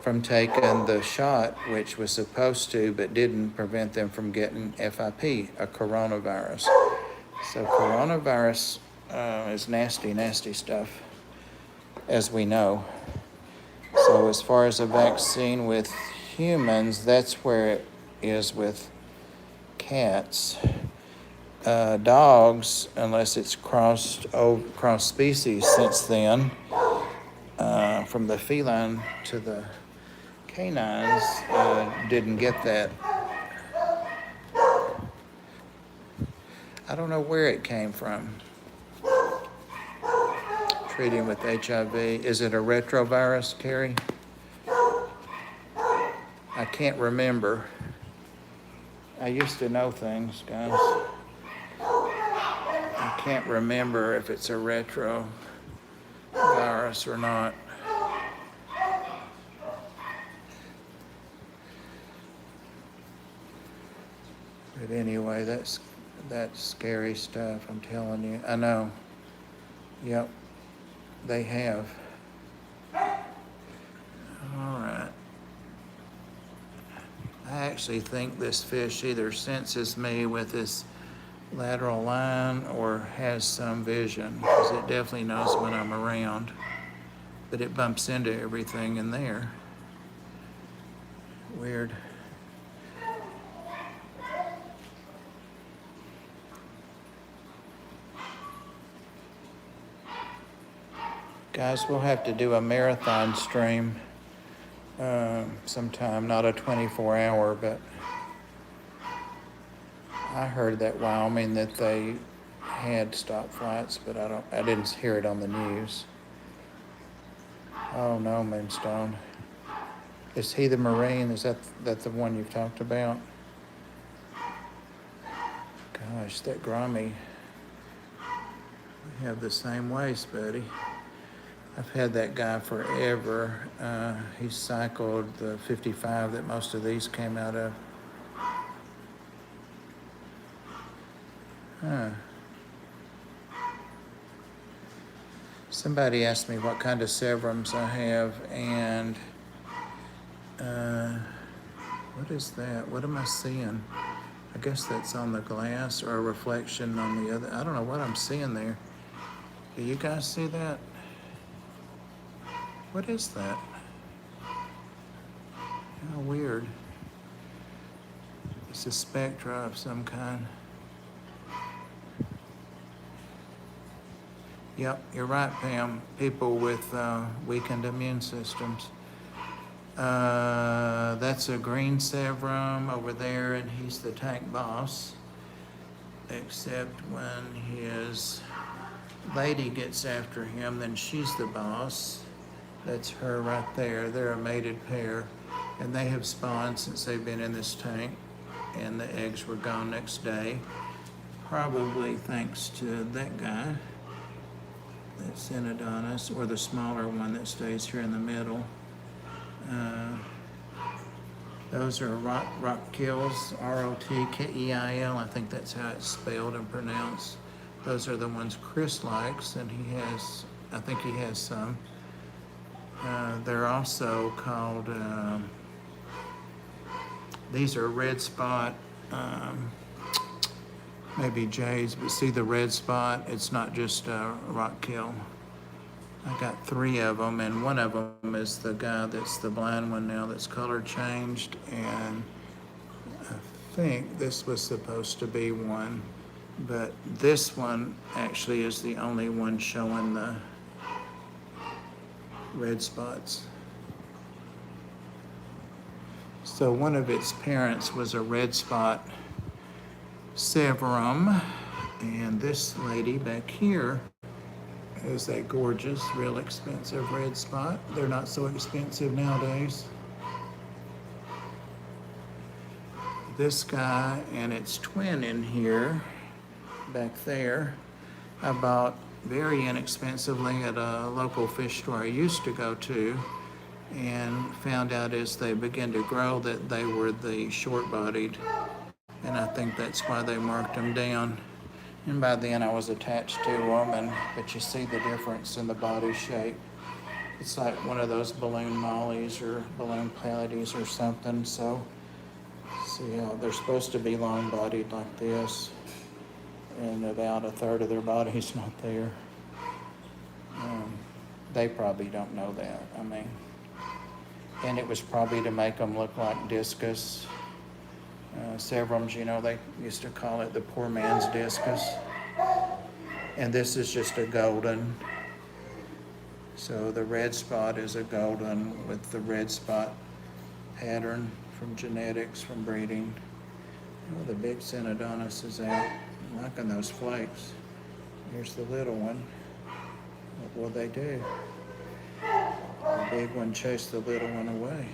from taking the shot, which was supposed to, but didn't prevent them from getting FIP, a coronavirus. So coronavirus is nasty, nasty stuff, as we know. So as far as a vaccine with humans, that's where it is with cats. Dogs, unless it's cross species since then, from the feline to the canines, didn't get that. I don't know where it came from. Treating with HIV. Is it a retrovirus, Carrie? I can't remember. I used to know things, guys. I can't remember if it's a retrovirus or not. But anyway, that's scary stuff, I'm telling you. I know. Yep, they have. All right. I actually think this fish either senses me with this lateral line or has some vision, because it definitely knows when I'm around. But it bumps into everything in there. Weird. Guys, we'll have to do a marathon stream sometime, not a 24-hour, but I heard that Wyoming that they had stop flights, but I didn't hear it on the news. Oh no, Moonstone. Is he the Marine? Is that the one you've talked about? Gosh, that Grommy. We have the same waist, buddy. I've had that guy forever. He cycled the 55 that most of these came out of. Huh. Somebody asked me what kind of Severums I have, and what is that? What am I seeing? I guess that's on the glass or a reflection on the other. I don't know what I'm seeing there. Do you guys see that? What is that? How weird. It's a spectra of some kind. Yep, you're right, Pam. People with weakened immune systems. That's a green Severum over there, and he's the tank boss. Except when his lady gets after him, then she's the boss. That's her right there. They're a mated pair, and they have spawned since they've been in this tank, and the eggs were gone next day. Probably thanks to that guy, that's Adonis, or the smaller one that stays here in the middle. Those are rock kills, Rotkeil. I think that's how it's spelled and pronounced. Those are the ones Chris likes, and I think he has some. They're also called, these are red spot, maybe jays, but see the red spot? It's not just a rock kill. I got 3 of them, and one of them is the guy that's the blind one now that's color changed, and I think this was supposed to be one, but this one actually is the only one showing the red spots. So one of its parents was a red spot Severum, and this lady back here is a gorgeous, real expensive red spot. They're not so expensive nowadays. This guy and its twin in here, back there, I bought very inexpensively at a local fish store I used to go to, and found out as they began to grow that they were the short-bodied, and I think that's why they marked them down. And by then I was attached to them, but you see the difference in the body shape. It's like one of those balloon mollies or balloon palladies or something. So see how they're supposed to be long-bodied like this, and about 1/3 of their body's not there. They probably don't know that. I mean, and it was probably to make them look like discus. Severums, you know, they used to call it the poor man's discus. And this is just a golden. So the red spot is a golden with the red spot pattern from genetics, from breeding. Oh, the big Adonis is out. I'm liking those flakes. Here's the little one. What will they do? The big one chased the little one away.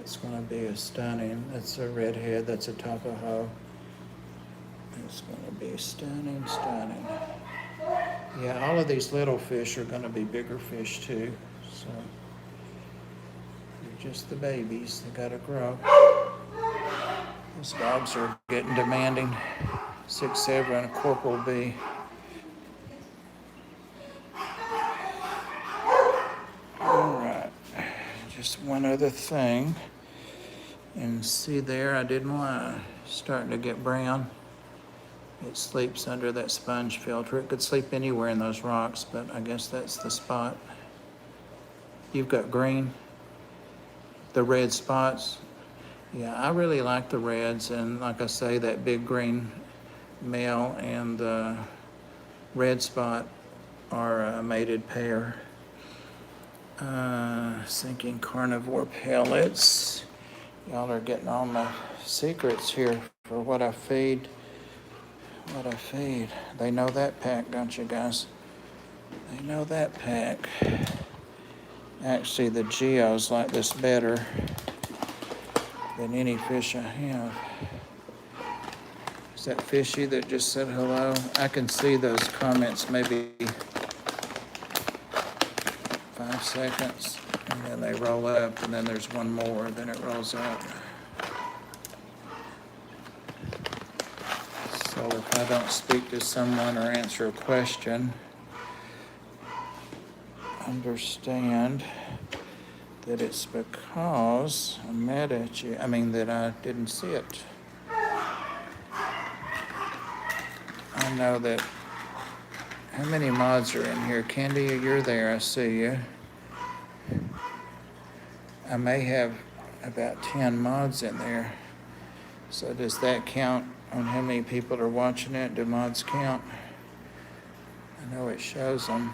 It's going to be a stunning. That's a redhead. That's a Tapaho. It's going to be stunning, stunning. Yeah, all of these little fish are going to be bigger fish too. So they're just the babies. They got to grow. Those dogs are getting demanding. 6'7" and a Corporal B. All right. Just one other thing. And see there, I didn't want to starting to get brown. It sleeps under that sponge filter. It could sleep anywhere in those rocks, but I guess that's the spot. You've got green, the red spots. Yeah, I really like the reds, and like I say, that big green male and the red spot are a mated pair. Sinking carnivore pellets. Y'all are getting all my secrets here for what I feed. What I feed. They know that pack, don't you guys? They know that pack. Actually, the geos like this better than any fish I have. Is that fishy that just said hello? I can see those comments maybe 5 seconds, and then they roll up, and then there's one more, then it rolls up. So if I don't speak to someone or answer a question, understand that it's because I'm mad at you. I mean, that I didn't see it. I know that. How many mods are in here? Candy, you're there. I see you. I may have about 10 mods in there. So does that count on how many people are watching it? Do mods count? I know it shows them.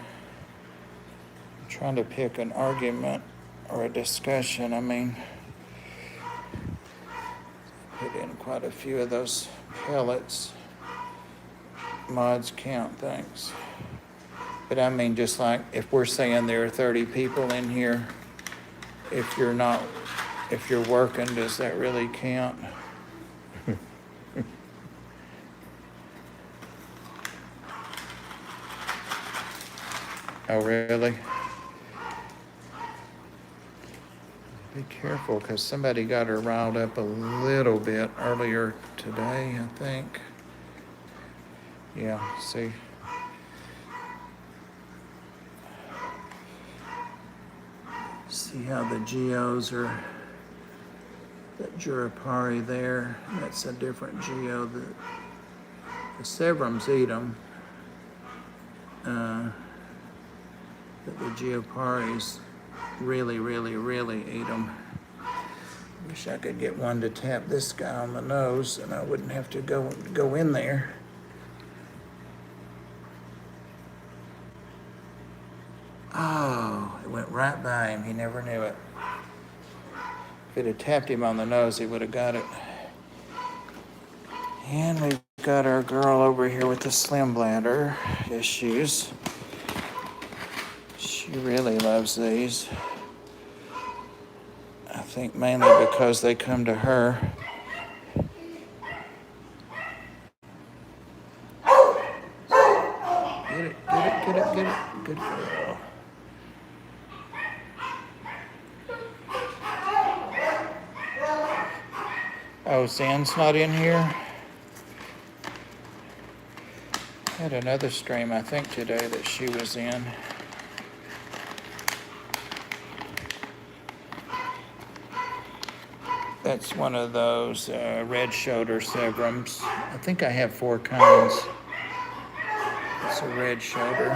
I'm trying to pick an argument or a discussion. I mean, put in quite a few of those pellets. Mods count things. But I mean, just like if we're saying there are 30 people in here, if you're working, does that really count? Oh, really? Be careful, because somebody got her riled up a little bit earlier today, I think. Yeah, see. See how the geos are, that Jurapari there, that's a different geo. The Severums eat them. But the Geoparis really, really, really eat them. Wish I could get one to tap this guy on the nose and I wouldn't have to go in there. Oh, it went right by him. He never knew it. If it had tapped him on the nose, he would have got it. And we've got our girl over here with the slim bladder issues. She really loves these. I think mainly because they come to her. Get it, get it, get it, get it. Good girl. Oh, Zan's not in here? I had another stream, I think, today that she was in. That's one of those red shoulder Severums. I think I have 4 kinds. It's a red shoulder.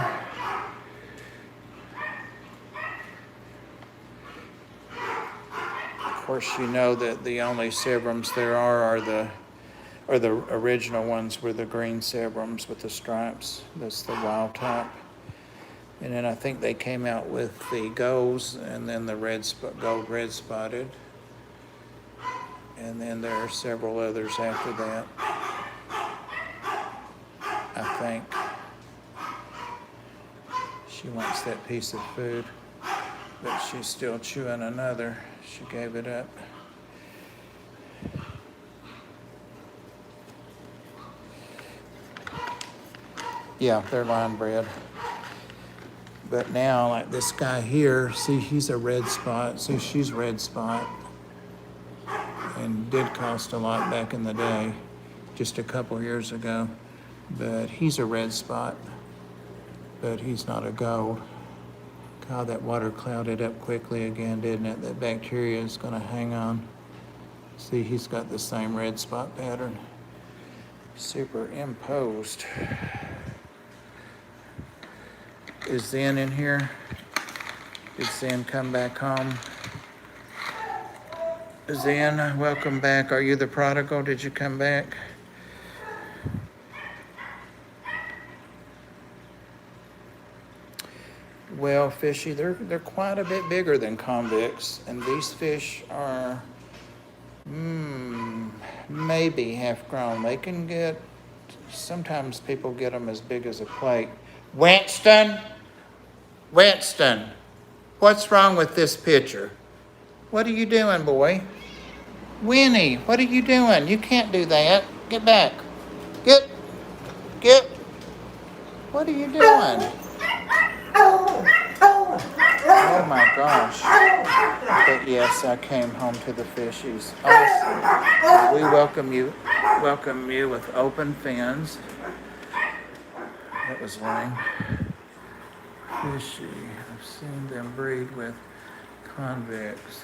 Of course, you know that the only Severums there are the original ones were the green Severums with the stripes. That's the wild type. And then I think they came out with the golds and then the gold red spotted. And then there are several others after that, I think. She wants that piece of food, but she's still chewing another. She gave it up. Yeah, they're line bred. But now, like this guy here, see, he's a red spot. See, she's red spot. And did cost a lot back in the day, just a couple years ago. But he's a red spot, but he's not a gold. God, that water clouded up quickly again, didn't it? That bacteria is gonna hang on. See, he's got the same red spot pattern. Superimposed. Is Zen in here? Did Zen come back home? Zen, welcome back. Are you the prodigal? Did you come back? Well, fishy, they're quite a bit bigger than convicts, and these fish are maybe half grown. They can get, sometimes people get them as big as a plate. Winston, what's wrong with this picture? What are you doing, boy? Winnie, what are you doing? You can't do that. Get back. Get. What are you doing? Oh my gosh. But yes, I came home to the fishies. Awesome. We welcome you with open fins. That was lame. Fishy. I've seen them breed with convicts.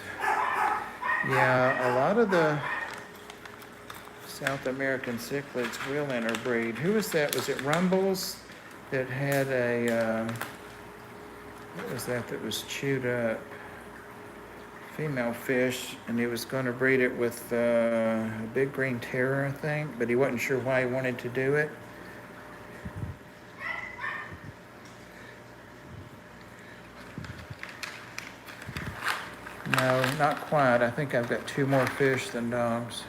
Yeah, a lot of the South American cichlids will interbreed. Who was that? Was it Rumbles that had a, what was that was chewed up? Female fish, and he was going to breed it with a big green terror, I think, but he wasn't sure why he wanted to do it. No, not quite. I think I've got 2 more fish than dogs.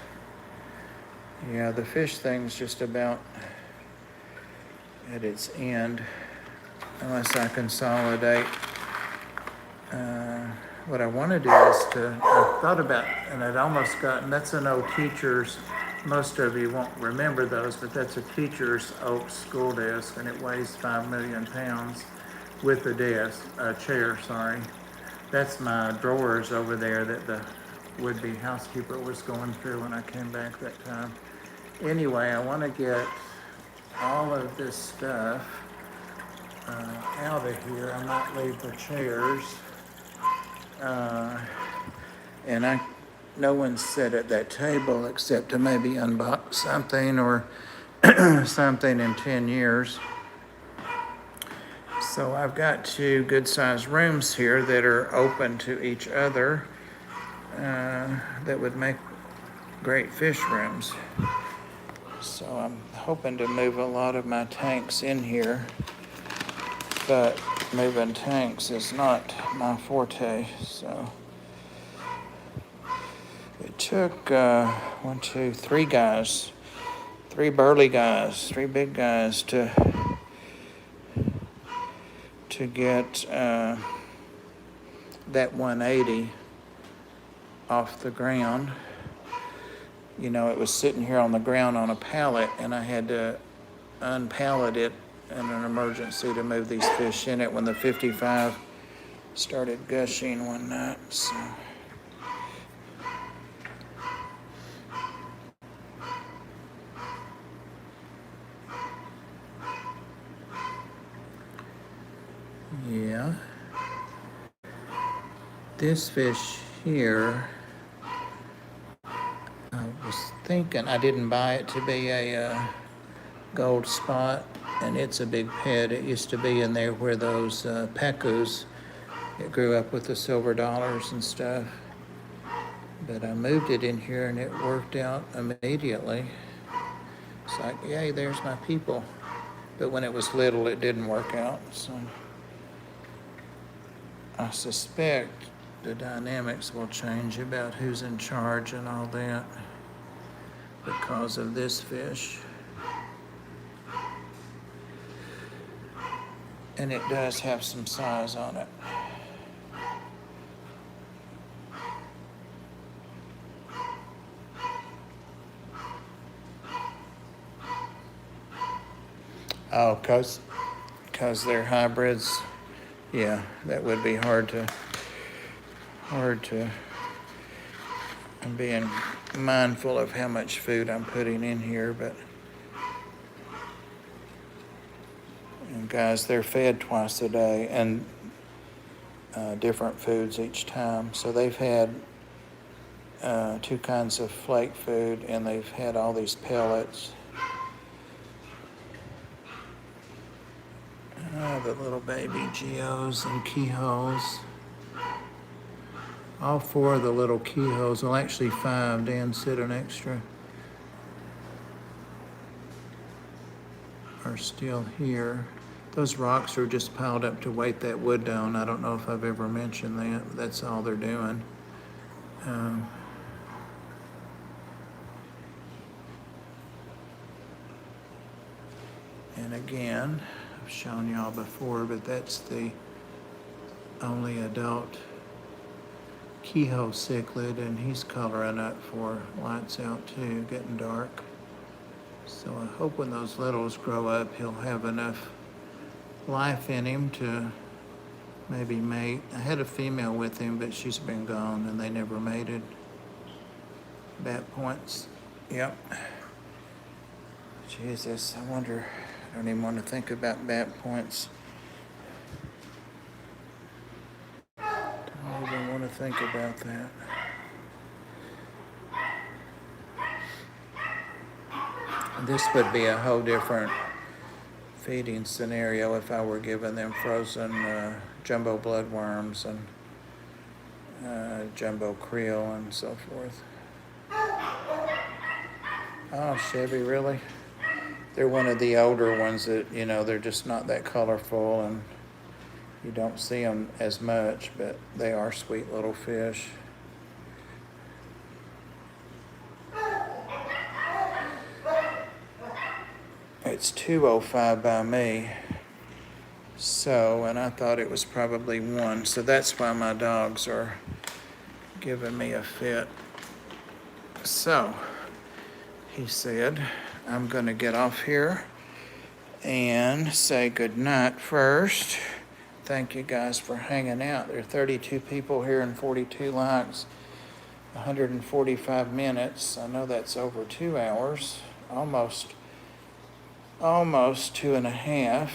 Yeah, the fish thing's just about at its end, unless I consolidate. What I want to do is I thought about, and I'd almost gotten, that's an old teacher's, most of you won't remember those, but that's a teacher's oak school desk, and it weighs 5 million pounds with a chair, sorry. That's my drawers over there that the would-be housekeeper was going through when I came back that time. Anyway, I want to get all of this stuff out of here. I might leave the chairs. And no one sat at that table except to maybe unbox something or something in 10 years. So I've got 2 good-sized rooms here that are open to each other that would make great fish rooms. So I'm hoping to move a lot of my tanks in here, but moving tanks is not my forte. So it took 3 guys, 3 burly guys, 3 big guys to get that 180 off the ground. You know, it was sitting here on the ground on a pallet, and I had to unpallet it in an emergency to move these fish in it when the 55 started gushing one night. So yeah, this fish here, I was thinking I didn't buy it to be a gold spot, and it's a big pet. It used to be in there where those pecus, it grew up with the silver dollars and stuff. But I moved it in here and it worked out immediately. It's like, yay, there's my people. But when it was little, it didn't work out. So I suspect the dynamics will change about who's in charge and all that because of this fish. And it does have some size on it. Oh, cause they're hybrids. Yeah, that would be hard to. I'm being mindful of how much food I'm putting in here, but. And guys, they're fed twice a day and different foods each time. So they've had 2 kinds of flake food, and they've had all these pellets. The little baby geos and keyholes. All 4 of the little keyholes, well actually 5, Dan said an extra, are still here. Those rocks are just piled up to weight that wood down. I don't know if I've ever mentioned that, but that's all they're doing. And again, I've shown y'all before, but that's the only adult keyhole cichlid, and he's coloring up for lights out too, getting dark. So I hope when those littles grow up, he'll have enough life in him to maybe mate. I had a female with him, but she's been gone, and they never mated. Bat points. Yep. Jesus, I wonder, I don't even want to think about bat points. Don't even want to think about that. This would be a whole different feeding scenario if I were giving them frozen jumbo bloodworms and jumbo creel and so forth. Oh, Chevy, really? They're one of the older ones that, you know, they're just not that colorful, and You don't see them as much, but they are sweet little fish. It's 2:05 by me. So, and I thought it was probably 1. So that's why my dogs are giving me a fit. So, he said, I'm going to get off here and say good night first. Thank you guys for hanging out. There are 32 people here and 42 likes, 145 minutes. I know that's over 2 hours, almost 2.5.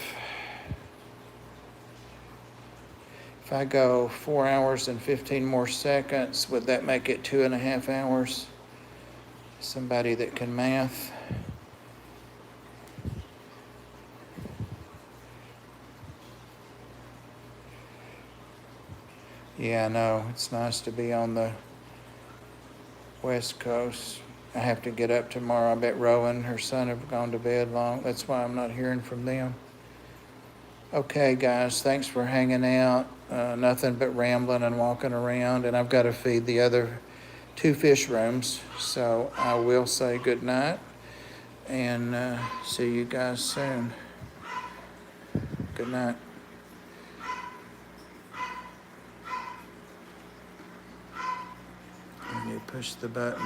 If I go 4 hours and 15 more seconds, would that make it 2.5 hours? Somebody that can math. Yeah, I know. It's nice to be on the West Coast. I have to get up tomorrow. I bet Rowan and her son have gone to bed long. That's why I'm not hearing from them. Okay, guys, thanks for hanging out. Nothing but rambling and walking around, and I've got to feed the other 2 fish rooms. So I will say good night and see you guys soon. Good night. When you push the button.